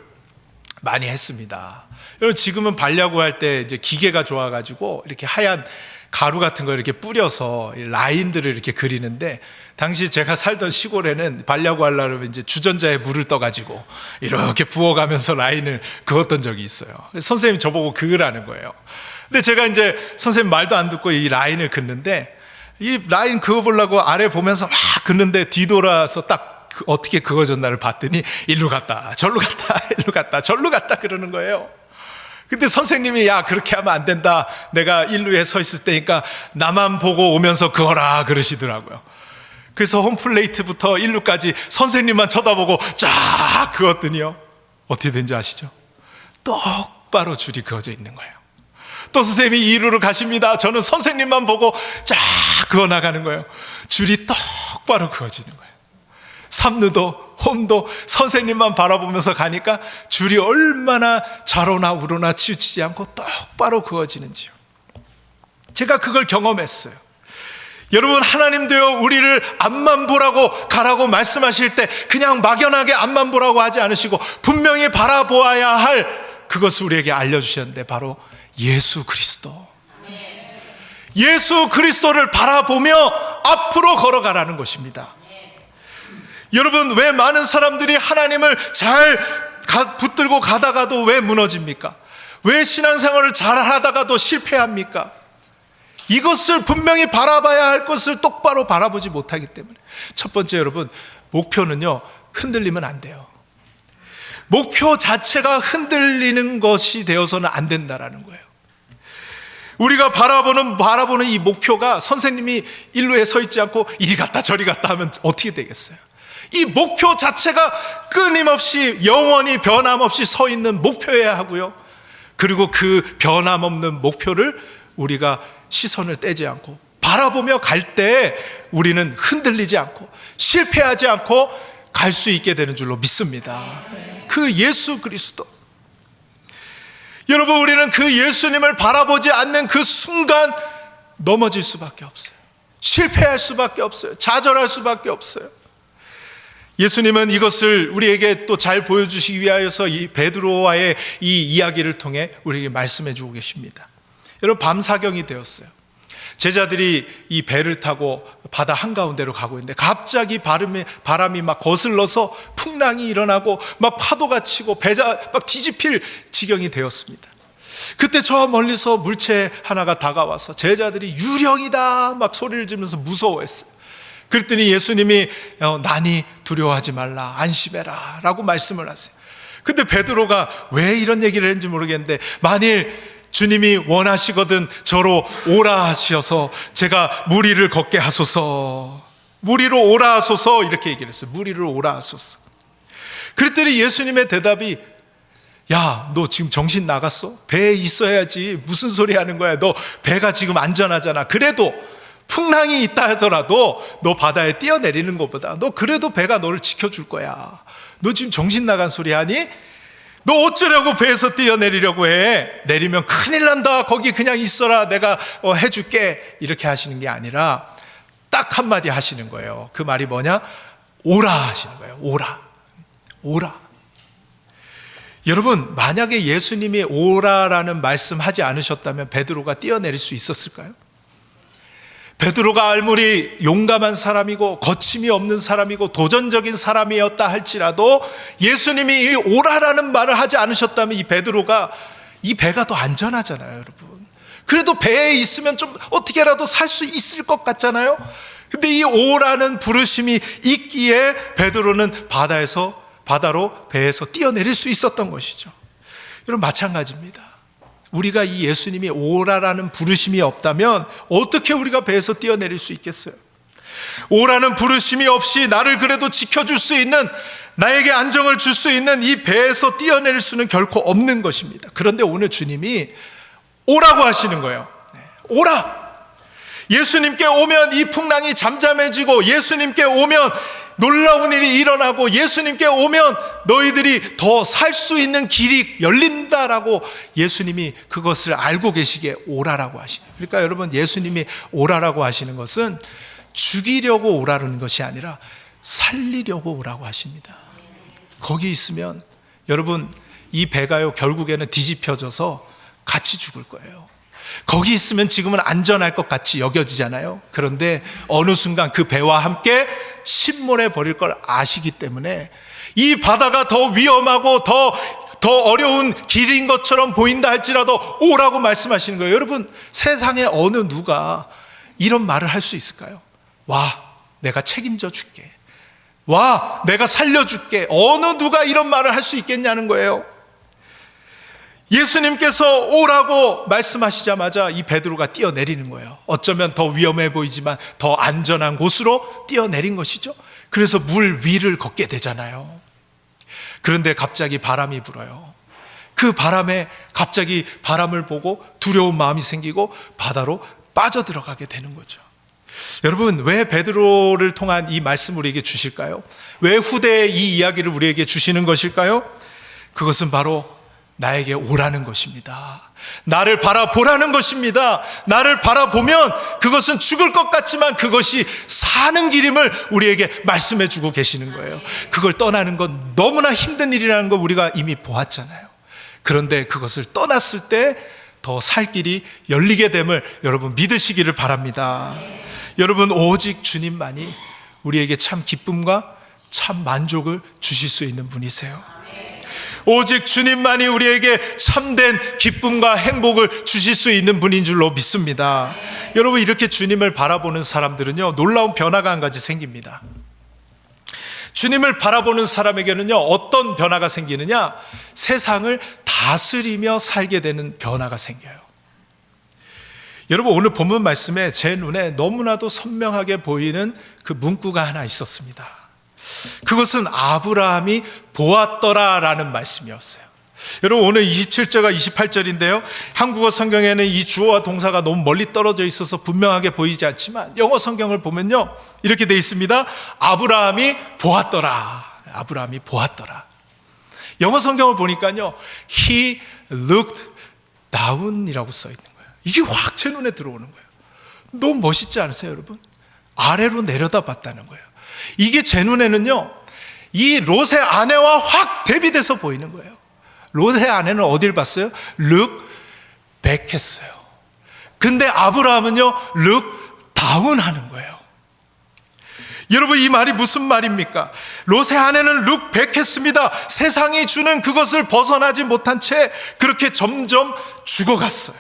많이 했습니다. 여러분, 지금은 반야구 할 때 이제 기계가 좋아가지고 이렇게 하얀 가루 같은 거 이렇게 뿌려서 라인들을 이렇게 그리는데, 당시 제가 살던 시골에는 반야구 하려면 이제 주전자에 물을 떠가지고 이렇게 부어가면서 라인을 그었던 적이 있어요. 선생님이 저보고 그으라는 거예요. 근데 제가 이제 선생님 말도 안 듣고 이 라인을 긋는데, 이 라인 그어보려고 아래 보면서 막 긋는데 뒤돌아서 딱 어떻게 그어졌나를 봤더니 일로 갔다 절로 갔다 일로 갔다 절로 갔다 그러는 거예요. 근데 선생님이 야, 그렇게 하면 안 된다. 내가 일루에 서 있을 때니까 나만 보고 오면서 그어라 그러시더라고요. 그래서 홈플레이트부터 일루까지 선생님만 쳐다보고 쫙 그었더니요, 어떻게 된지 아시죠? 똑바로 줄이 그어져 있는 거예요. 또 선생님이 2루로 가십니다. 저는 선생님만 보고 쫙 그어 나가는 거예요. 줄이 똑바로 그어지는 거예요. 3루도 홈도 선생님만 바라보면서 가니까 줄이 얼마나 좌로나 우로나 치우치지 않고 똑바로 그어지는지요. 제가 그걸 경험했어요. 여러분, 하나님도요, 우리를 앞만 보라고 가라고 말씀하실 때 그냥 막연하게 앞만 보라고 하지 않으시고 분명히 바라보아야 할 그것을 우리에게 알려주셨는데, 바로 예수 그리스도. 예수 그리스도를 바라보며 앞으로 걸어가라는 것입니다. 여러분, 왜 많은 사람들이 하나님을 잘 붙들고 가다가도 왜 무너집니까? 왜 신앙생활을 잘 하다가도 실패합니까? 이것을 분명히 바라봐야 할 것을 똑바로 바라보지 못하기 때문에. 첫 번째, 여러분, 목표는요, 흔들리면 안 돼요. 목표 자체가 흔들리는 것이 되어서는 안 된다라는 거예요. 우리가 바라보는 이 목표가 선생님이 일루에 서 있지 않고 이리 갔다 저리 갔다 하면 어떻게 되겠어요? 이 목표 자체가 끊임없이 영원히 변함없이 서 있는 목표여야 하고요. 그리고 그 변함없는 목표를 우리가 시선을 떼지 않고 바라보며 갈 때 우리는 흔들리지 않고 실패하지 않고 갈 수 있게 되는 줄로 믿습니다. 그 예수 그리스도. 여러분, 우리는 그 예수님을 바라보지 않는 그 순간 넘어질 수밖에 없어요. 실패할 수밖에 없어요. 좌절할 수밖에 없어요. 예수님은 이것을 우리에게 또 잘 보여주시기 위하여서 이 베드로와의 이 이야기를 통해 우리에게 말씀해 주고 계십니다. 여러분, 밤사경이 되었어요. 제자들이 이 배를 타고 바다 한가운데로 가고 있는데 갑자기 바람이 막 거슬러서 풍랑이 일어나고 막 파도가 치고 배가 막 뒤집힐 지경이 되었습니다. 그때 저 멀리서 물체 하나가 다가와서 제자들이 유령이다 막 소리를 지르면서 무서워했어요. 그랬더니 예수님이 나니 두려워하지 말라, 안심해라 라고 말씀을 하세요. 근데 베드로가 왜 이런 얘기를 했는지 모르겠는데, 만일 주님이 원하시거든 저로 오라 하셔서 제가 물 위를 걷게 하소서, 물 위로 오라 하소서, 이렇게 얘기를 했어요. 물 위로 오라 하소서. 그랬더니 예수님의 대답이, 야, 너 지금 정신 나갔어? 배에 있어야지. 무슨 소리 하는 거야? 너 배가 지금 안전하잖아. 그래도 풍랑이 있다 하더라도 너 바다에 뛰어내리는 것보다 너 그래도 배가 너를 지켜줄 거야. 너 지금 정신 나간 소리 하니? 너 어쩌려고 배에서 뛰어내리려고 해? 내리면 큰일 난다. 거기 그냥 있어라. 내가 해줄게. 이렇게 하시는 게 아니라 딱 한마디 하시는 거예요. 그 말이 뭐냐? 오라 하시는 거예요. 오라. 오라. 여러분, 만약에 예수님이 오라라는 말씀 하지 않으셨다면 베드로가 뛰어내릴 수 있었을까요? 베드로가 아무리 용감한 사람이고 거침이 없는 사람이고 도전적인 사람이었다 할지라도 예수님이 이 오라라는 말을 하지 않으셨다면 이 베드로가, 이 배가 더 안전하잖아요, 여러분. 그래도 배에 있으면 좀 어떻게라도 살 수 있을 것 같잖아요. 근데 이 오라는 부르심이 있기에 베드로는 바다로 배에서 뛰어내릴 수 있었던 것이죠. 여러분, 마찬가지입니다. 우리가 이 예수님이 오라라는 부르심이 없다면 어떻게 우리가 배에서 뛰어내릴 수 있겠어요? 오라는 부르심이 없이 나를 그래도 지켜줄 수 있는, 나에게 안정을 줄 수 있는 이 배에서 뛰어내릴 수는 결코 없는 것입니다. 그런데 오늘 주님이 오라고 하시는 거예요. 오라! 예수님께 오면 이 풍랑이 잠잠해지고, 예수님께 오면 놀라운 일이 일어나고, 예수님께 오면 너희들이 더 살 수 있는 길이 열린다라고 예수님이 그것을 알고 계시기에 오라라고 하시는. 그러니까 여러분, 예수님이 오라라고 하시는 것은 죽이려고 오라는 것이 아니라 살리려고 오라고 하십니다. 거기 있으면 여러분, 이 배가요 결국에는 뒤집혀져서 같이 죽을 거예요. 거기 있으면 지금은 안전할 것 같이 여겨지잖아요. 그런데 어느 순간 그 배와 함께 침몰해 버릴 걸 아시기 때문에 이 바다가 더 위험하고 더 어려운 길인 것처럼 보인다 할지라도 오라고 말씀하시는 거예요. 여러분, 세상에 어느 누가 이런 말을 할 수 있을까요? 와, 내가 책임져 줄게. 와, 내가 살려줄게. 어느 누가 이런 말을 할 수 있겠냐는 거예요. 예수님께서 오라고 말씀하시자마자 이 베드로가 뛰어내리는 거예요. 어쩌면 더 위험해 보이지만 더 안전한 곳으로 뛰어내린 것이죠. 그래서 물 위를 걷게 되잖아요. 그런데 갑자기 바람이 불어요. 그 바람에 갑자기 바람을 보고 두려운 마음이 생기고 바다로 빠져들어가게 되는 거죠. 여러분, 왜 베드로를 통한 이 말씀을 우리에게 주실까요? 왜 후대에 이 이야기를 우리에게 주시는 것일까요? 그것은 바로 나에게 오라는 것입니다. 나를 바라보라는 것입니다. 나를 바라보면 그것은 죽을 것 같지만 그것이 사는 길임을 우리에게 말씀해 주고 계시는 거예요. 그걸 떠나는 건 너무나 힘든 일이라는 거 우리가 이미 보았잖아요. 그런데 그것을 떠났을 때 더 살 길이 열리게 됨을 여러분 믿으시기를 바랍니다. 여러분, 오직 주님만이 우리에게 참 기쁨과 참 만족을 주실 수 있는 분이세요. 오직 주님만이 우리에게 참된 기쁨과 행복을 주실 수 있는 분인 줄로 믿습니다. 여러분, 이렇게 주님을 바라보는 사람들은요, 놀라운 변화가 한 가지 생깁니다. 주님을 바라보는 사람에게는요, 어떤 변화가 생기느냐? 세상을 다스리며 살게 되는 변화가 생겨요. 여러분, 오늘 본문 말씀에 제 눈에 너무나도 선명하게 보이는 그 문구가 하나 있었습니다. 그것은 아브라함이 보았더라라는 말씀이었어요. 여러분, 오늘 27절과 28절인데요 한국어 성경에는 이 주어와 동사가 너무 멀리 떨어져 있어서 분명하게 보이지 않지만 영어 성경을 보면요 이렇게 돼 있습니다. 아브라함이 보았더라. 아브라함이 보았더라. 영어 성경을 보니까요 He looked down이라고 써 있는 거예요. 이게 확 제 눈에 들어오는 거예요. 너무 멋있지 않으세요, 여러분? 아래로 내려다 봤다는 거예요. 이게 제 눈에는요 이 롯의 아내와 확 대비돼서 보이는 거예요. 롯의 아내는 어딜 봤어요? look back 했어요. 근데 아브라함은요 look down 하는 거예요. 여러분, 이 말이 무슨 말입니까? 롯의 아내는 look back 했습니다. 세상이 주는 그것을 벗어나지 못한 채 그렇게 점점 죽어갔어요.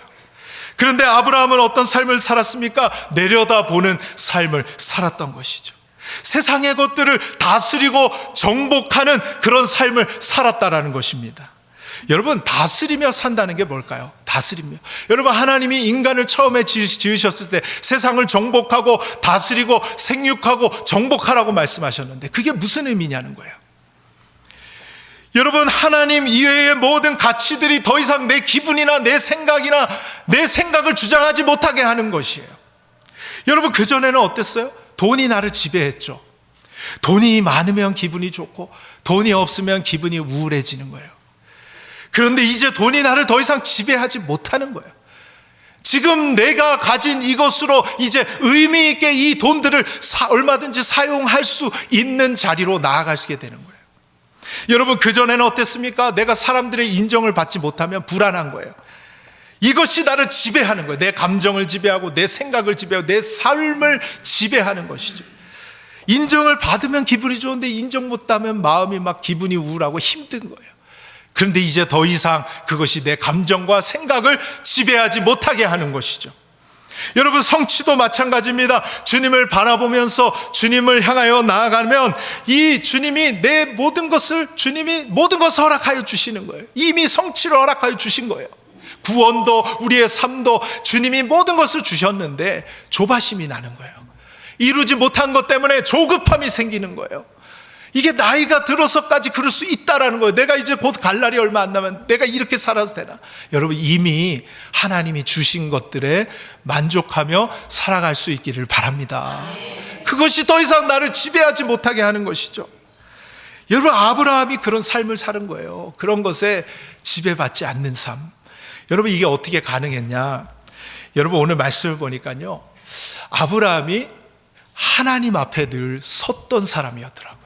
그런데 아브라함은 어떤 삶을 살았습니까? 내려다보는 삶을 살았던 것이죠. 세상의 것들을 다스리고 정복하는 그런 삶을 살았다라는 것입니다. 여러분, 다스리며 산다는 게 뭘까요? 다스리며. 여러분, 하나님이 인간을 처음에 지으셨을 때 세상을 정복하고 다스리고 생육하고 정복하라고 말씀하셨는데 그게 무슨 의미냐는 거예요. 여러분, 하나님 이외의 모든 가치들이 더 이상 내 기분이나 내 생각을 주장하지 못하게 하는 것이에요. 여러분, 그전에는 어땠어요? 돈이 나를 지배했죠. 돈이 많으면 기분이 좋고 돈이 없으면 기분이 우울해지는 거예요. 그런데 이제 돈이 나를 더 이상 지배하지 못하는 거예요. 지금 내가 가진 이것으로 이제 의미 있게 이 돈들을 얼마든지 사용할 수 있는 자리로 나아가게 되는 거예요. 여러분, 그전에는 어땠습니까? 내가 사람들의 인정을 받지 못하면 불안한 거예요. 이것이 나를 지배하는 거예요. 내 감정을 지배하고 내 생각을 지배하고 내 삶을 지배하는 것이죠. 인정을 받으면 기분이 좋은데 인정 못 받으면 마음이 막 기분이 우울하고 힘든 거예요. 그런데 이제 더 이상 그것이 내 감정과 생각을 지배하지 못하게 하는 것이죠. 여러분, 성취도 마찬가지입니다. 주님을 바라보면서 주님을 향하여 나아가면 이 주님이 내 모든 것을 허락하여 주시는 거예요. 이미 성취를 허락하여 주신 거예요. 구원도 우리의 삶도 주님이 모든 것을 주셨는데 조바심이 나는 거예요. 이루지 못한 것 때문에 조급함이 생기는 거예요. 이게 나이가 들어서까지 그럴 수 있다라는 거예요. 내가 이제 곧 갈 날이 얼마 안 남았는데 내가 이렇게 살아도 되나? 여러분, 이미 하나님이 주신 것들에 만족하며 살아갈 수 있기를 바랍니다. 그것이 더 이상 나를 지배하지 못하게 하는 것이죠. 여러분, 아브라함이 그런 삶을 사는 거예요. 그런 것에 지배받지 않는 삶. 여러분, 이게 어떻게 가능했냐? 여러분, 오늘 말씀을 보니까요, 아브라함이 하나님 앞에 늘 섰던 사람이었더라고요.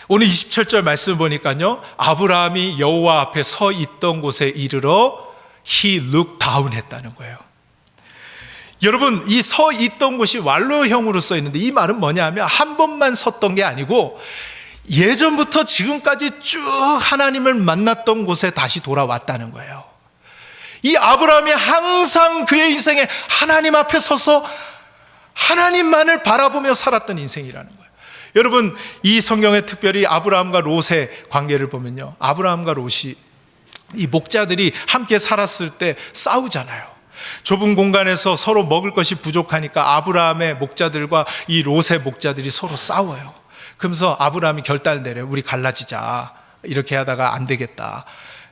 오늘 27절 말씀을 보니까요, 아브라함이 여호와 앞에 서 있던 곳에 이르러 he looked down 했다는 거예요. 여러분, 이 서 있던 곳이 완료형으로 써 있는데 이 말은 뭐냐 하면 한 번만 섰던 게 아니고 예전부터 지금까지 쭉 하나님을 만났던 곳에 다시 돌아왔다는 거예요. 이 아브라함이 항상 그의 인생에 하나님 앞에 서서 하나님만을 바라보며 살았던 인생이라는 거예요. 여러분, 이 성경에 특별히 아브라함과 롯의 관계를 보면요, 아브라함과 롯이 이 목자들이 함께 살았을 때 싸우잖아요. 좁은 공간에서 서로 먹을 것이 부족하니까 아브라함의 목자들과 이 롯의 목자들이 서로 싸워요. 그러면서 아브라함이 결단을 내려요. 우리 갈라지자. 이렇게 하다가 안 되겠다.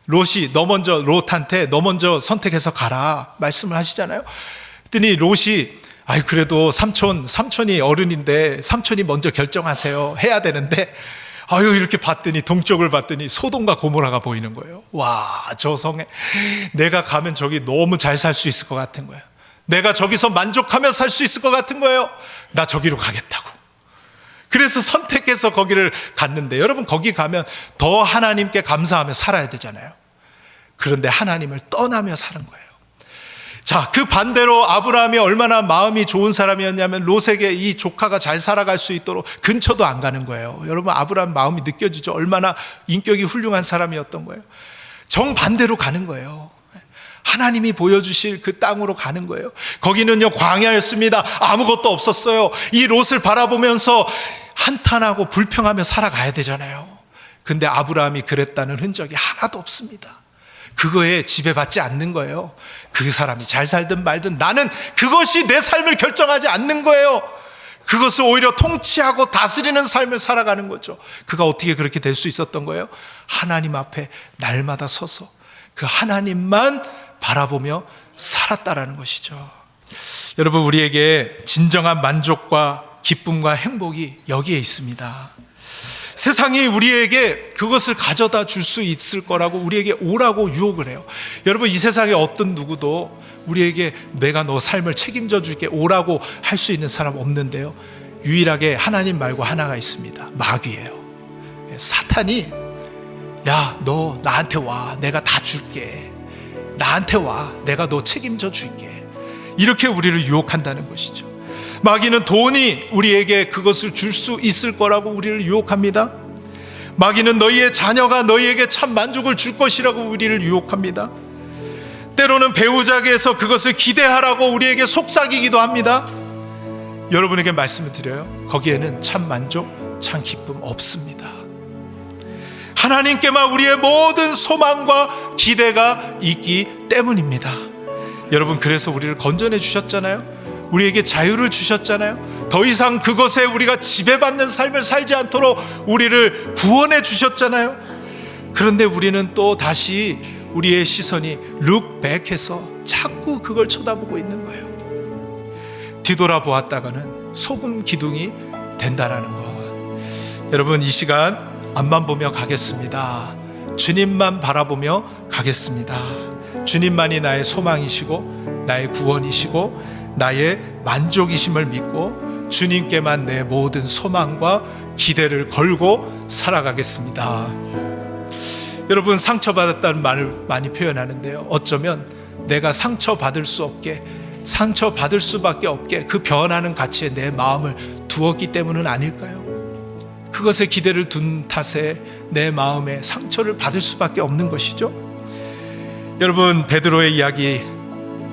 롯한테 너 먼저 선택해서 가라 말씀을 하시잖아요. 그랬더니 롯이 그래도 삼촌이 어른인데 삼촌이 먼저 결정하세요 해야 되는데 이렇게 봤더니 동쪽을 봤더니 소돔과 고모라가 보이는 거예요. 와, 저 성에 내가 가면 저기 너무 잘 살 수 있을 것 같은 거예요. 내가 저기서 만족하며 살 수 있을 것 같은 거예요. 나 저기로 가겠다고. 그래서 선택해서 거기를 갔는데, 여러분, 거기 가면 더 하나님께 감사하며 살아야 되잖아요. 그런데 하나님을 떠나며 사는 거예요. 자, 그 반대로 아브라함이 얼마나 마음이 좋은 사람이었냐면 롯에게 이 조카가 잘 살아갈 수 있도록 근처도 안 가는 거예요. 여러분, 아브라함 마음이 느껴지죠? 얼마나 인격이 훌륭한 사람이었던 거예요. 정반대로 가는 거예요. 하나님이 보여주실 그 땅으로 가는 거예요. 거기는요, 광야였습니다. 아무것도 없었어요. 이 롯을 바라보면서 한탄하고 불평하며 살아가야 되잖아요. 근데 아브라함이 그랬다는 흔적이 하나도 없습니다. 그거에 지배받지 않는 거예요. 그 사람이 잘 살든 말든 나는 그것이 내 삶을 결정하지 않는 거예요. 그것을 오히려 통치하고 다스리는 삶을 살아가는 거죠. 그가 어떻게 그렇게 될 수 있었던 거예요? 하나님 앞에 날마다 서서 그 하나님만 바라보며 살았다라는 것이죠. 여러분, 우리에게 진정한 만족과 기쁨과 행복이 여기에 있습니다. 세상이 우리에게 그것을 가져다 줄 수 있을 거라고 우리에게 오라고 유혹을 해요. 여러분, 이 세상에 어떤 누구도 우리에게 내가 너 삶을 책임져 줄게 오라고 할 수 있는 사람 없는데요, 유일하게 하나님 말고 하나가 있습니다. 마귀예요. 사탄이 야, 너 나한테 와, 내가 다 줄게. 나한테 와, 내가 너 책임져 줄게. 이렇게 우리를 유혹한다는 것이죠. 마귀는 돈이 우리에게 그것을 줄 수 있을 거라고 우리를 유혹합니다. 마귀는 너희의 자녀가 너희에게 참 만족을 줄 것이라고 우리를 유혹합니다. 때로는 배우자에게서 그것을 기대하라고 우리에게 속삭이기도 합니다. 여러분에게 말씀을 드려요. 거기에는 참 만족, 참 기쁨 없습니다. 하나님께만 우리의 모든 소망과 기대가 있기 때문입니다. 여러분, 그래서 우리를 건져내 주셨잖아요. 우리에게 자유를 주셨잖아요. 더 이상 그것에 우리가 지배받는 삶을 살지 않도록 우리를 구원해 주셨잖아요. 그런데 우리는 또 다시 우리의 시선이 룩백해서 자꾸 그걸 쳐다보고 있는 거예요. 뒤돌아보았다가는 소금 기둥이 된다라는 거. 여러분, 이 시간 앞만 보며 가겠습니다. 주님만 바라보며 가겠습니다. 주님만이 나의 소망이시고 나의 구원이시고 나의 만족이심을 믿고 주님께만 내 모든 소망과 기대를 걸고 살아가겠습니다. 여러분, 상처받았다는 말을 많이 표현하는데요, 어쩌면 내가 상처받을 수밖에 없게 그 변하는 가치에 내 마음을 두었기 때문은 아닐까요? 그것에 기대를 둔 탓에 내 마음에 상처를 받을 수밖에 없는 것이죠. 여러분, 베드로의 이야기,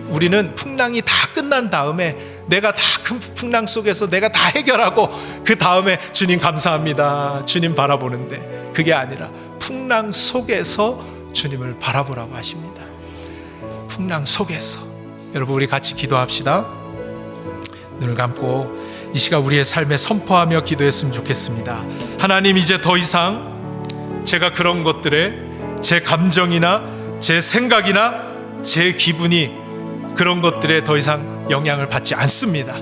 우리는 풍랑이 다 끝난 다음에 내가 다 큰 풍랑 속에서 내가 다 해결하고 그 다음에 주님 감사합니다, 주님 바라보는데, 그게 아니라 풍랑 속에서 주님을 바라보라고 하십니다. 풍랑 속에서. 여러분, 우리 같이 기도합시다. 눈을 감고 이 시간 우리의 삶에 선포하며 기도했으면 좋겠습니다. 하나님, 이제 더 이상 제가 그런 것들에 제 감정이나 제 생각이나 제 기분이 그런 것들에 더 이상 영향을 받지 않습니다.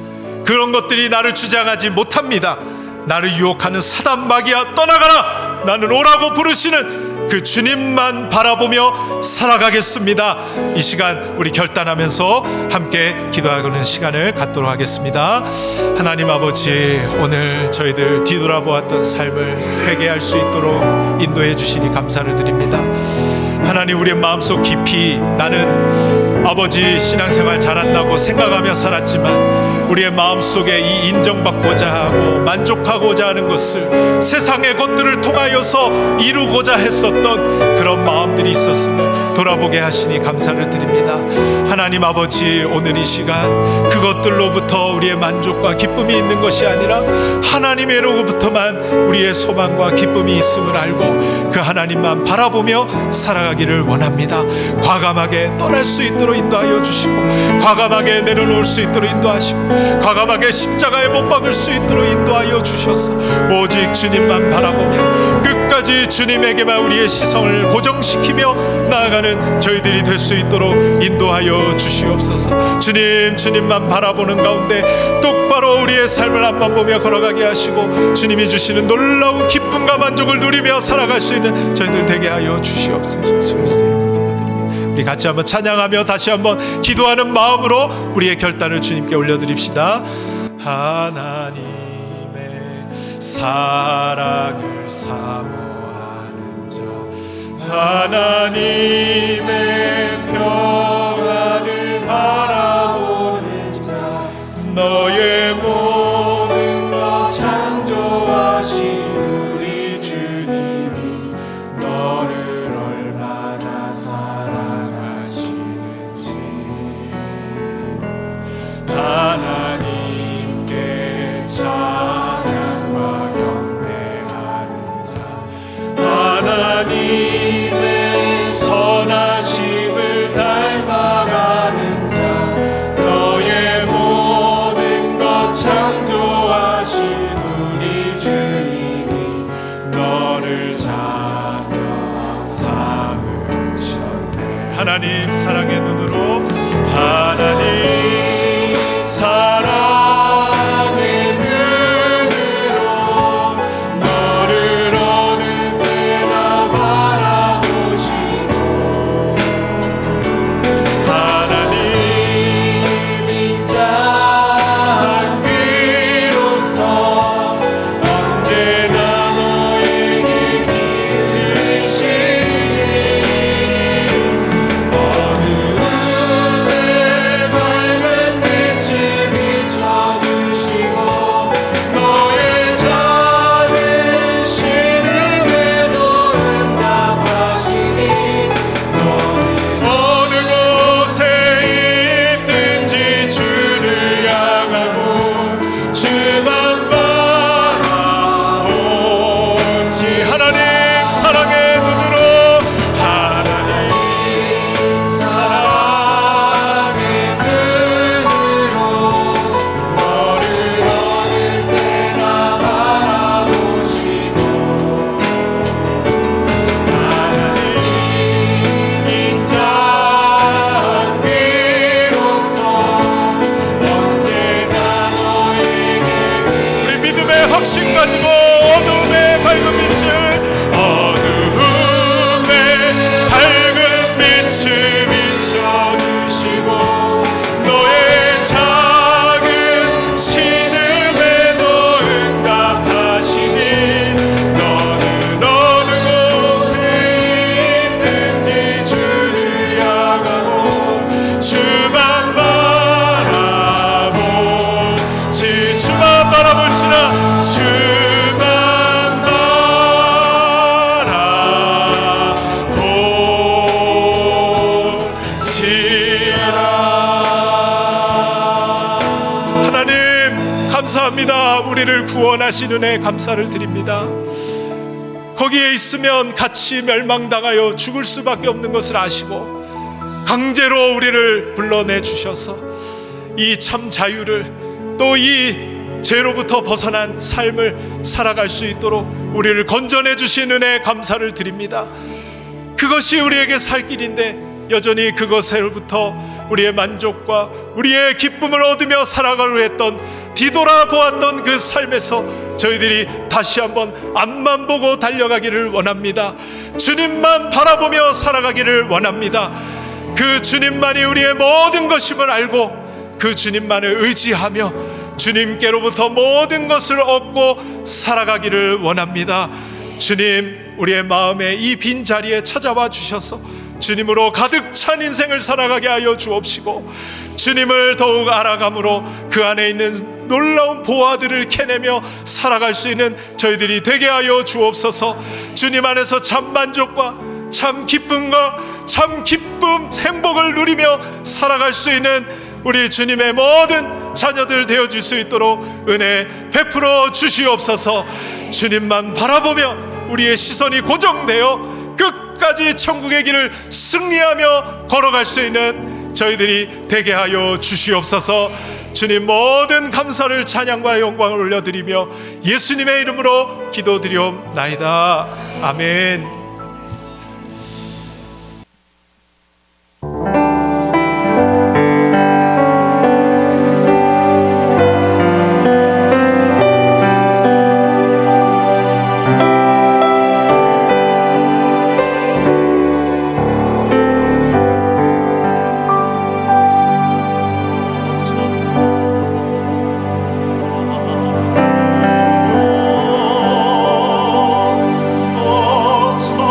그런 것들이 나를 주장하지 못합니다. 나를 유혹하는 사단 마귀야, 떠나가라. 나는 오라고 부르시는 그 주님만 바라보며 살아가겠습니다. 이 시간 우리 결단하면서 함께 기도하는 시간을 갖도록 하겠습니다. 하나님 아버지, 오늘 저희들 뒤돌아보았던 삶을 회개할 수 있도록 인도해 주시니 감사를 드립니다. 하나님, 우리의 마음속 깊이 나는 아버지 신앙생활 잘한다고 생각하며 살았지만 우리의 마음속에 이 인정받고자 하고 만족하고자 하는 것을 세상의 것들을 통하여서 이루고자 했었던 그런 마음들이 있었음을 돌아보게 하시니 감사를 드립니다. 하나님 아버지, 오늘 이 시간 그것들로부터 우리의 만족과 기쁨이 있는 것이 아니라 하나님으로부터만 우리의 소망과 기쁨이 있음을 알고 그 하나님만 바라보며 살아가기를 원합니다. 과감하게 떠날 수 있도록 인도하여 주시고, 과감하게 내려놓을 수 있도록 인도하시고, 과감하게 십자가에 못 박을 수 있도록 인도하여 주셔서 오직 주님만 바라보며 끝까지 주님에게만 우리의 시선을 고정시키며 나아가는 저희들이 될 수 있도록 인도하여 주시옵소서. 주님만 바라보는 가운데 똑바로 우리의 삶을 앞만 보며 걸어가게 하시고 주님이 주시는 놀라운 기쁨과 만족을 누리며 살아갈 수 있는 저희들 되게 하여 주시옵소서. 우리 같이 한번 찬양하며 다시 한번 기도하는 마음으로 우리의 결단을 주님께 올려드립시다. 하나님의 사랑을 사모하는 자, 하나님의 평안을 바라보는 자, 너의 모든 것 창조하신 우리 주님이 너를 얼마나 사랑하시는지 하나님께 찬양과 경배하는 자, 하나님의 선하심을 닮아가는 자, 너의 모든 확신 가지고 어둠의 밝은 빛을 비춰주시고 너의 작은 신음에도 응답하시니 너는 어느 곳에 있든지 주를 향하고 주만 바라볼지나 주만 바라볼지나. 하나님 감사합니다. 우리를 구원하신 은혜에 감사를 드립니다. 거기에 있으면 같이 멸망당하여 죽을 수밖에 없는 것을 아시고 강제로 우리를 불러내 주셔서 이 참 자유를 또 이 죄로부터 벗어난 삶을 살아갈 수 있도록 우리를 건져내 주신 은혜에 감사를 드립니다. 그것이 우리에게 살 길인데 여전히 그것으로부터 우리의 만족과 우리의 기쁨을 얻으며 살아가려 했던 뒤돌아보았던 그 삶에서 저희들이 다시 한번 앞만 보고 달려가기를 원합니다. 주님만 바라보며 살아가기를 원합니다. 그 주님만이 우리의 모든 것임을 알고 그 주님만을 의지하며 주님께로부터 모든 것을 얻고 살아가기를 원합니다. 주님, 우리의 마음에 이 빈자리에 찾아와 주셔서 주님으로 가득 찬 인생을 살아가게 하여 주옵시고 주님을 더욱 알아감으로 그 안에 있는 놀라운 보화들을 캐내며 살아갈 수 있는 저희들이 되게 하여 주옵소서. 주님 안에서 참 만족과 참 기쁨과 참 기쁨, 행복을 누리며 살아갈 수 있는 우리 주님의 모든 자녀들 되어줄 수 있도록 은혜 베풀어 주시옵소서. 주님만 바라보며 우리의 시선이 고정되어 끝까지 천국의 길을 승리하며 걸어갈 수 있는 저희들이 되게 하여 주시옵소서. 주님 모든 감사를 찬양과 영광을 올려드리며 예수님의 이름으로 기도드리옵나이다. 아멘. 참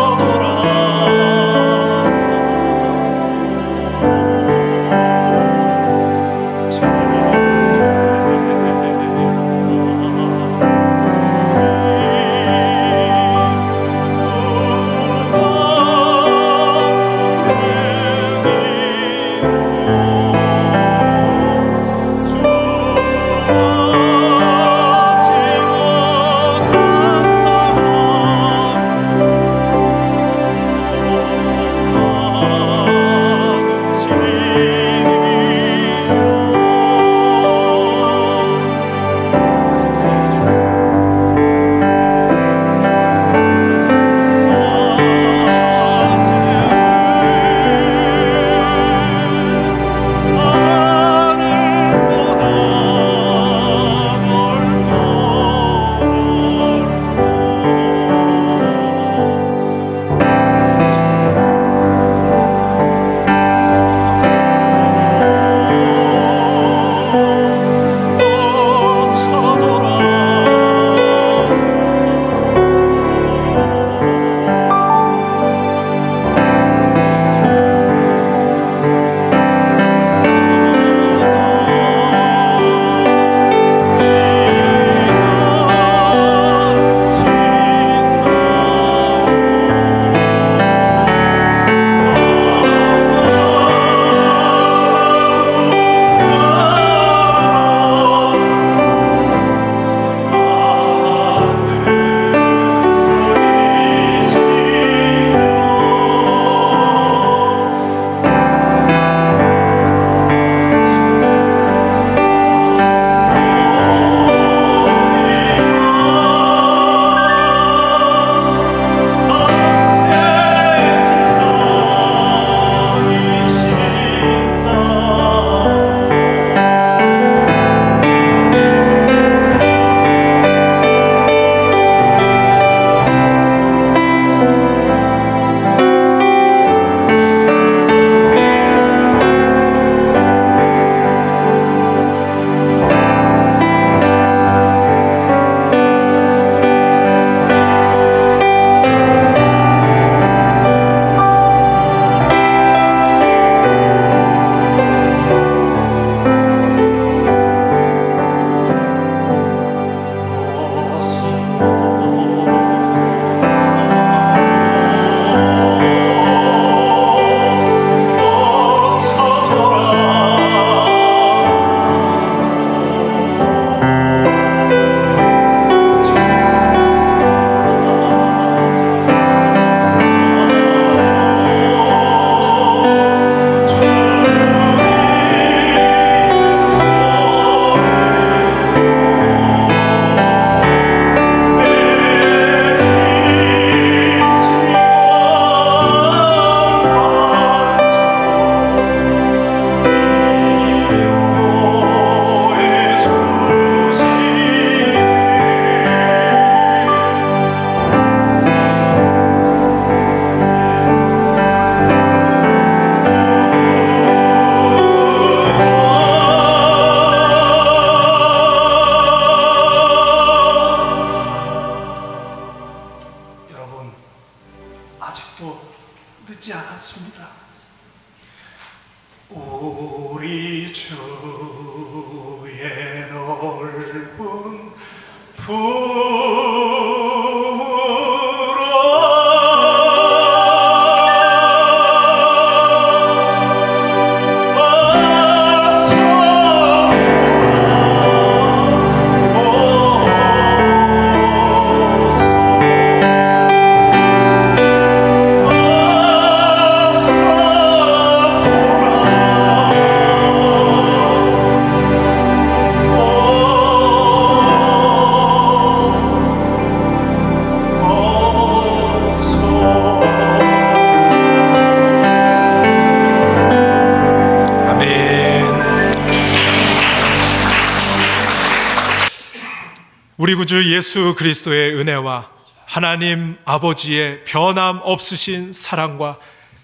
우리 구주 예수 그리스도의 은혜와 하나님 아버지의 변함 없으신 사랑과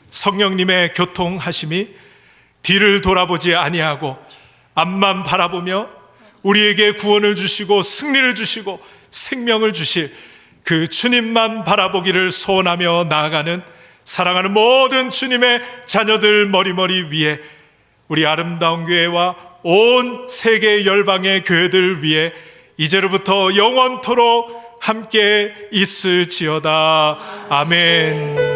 성령님의 교통하심이 뒤를 돌아보지 아니하고 앞만 바라보며 우리에게 구원을 주시고 승리를 주시고 생명을 주실 그 주님만 바라보기를 소원하며 나아가는 사랑하는 모든 주님의 자녀들 머리머리 위에 우리 아름다운 교회와 온 세계 열방의 교회들 위에 이제로부터 영원토록 함께 있을지어다. 아멘.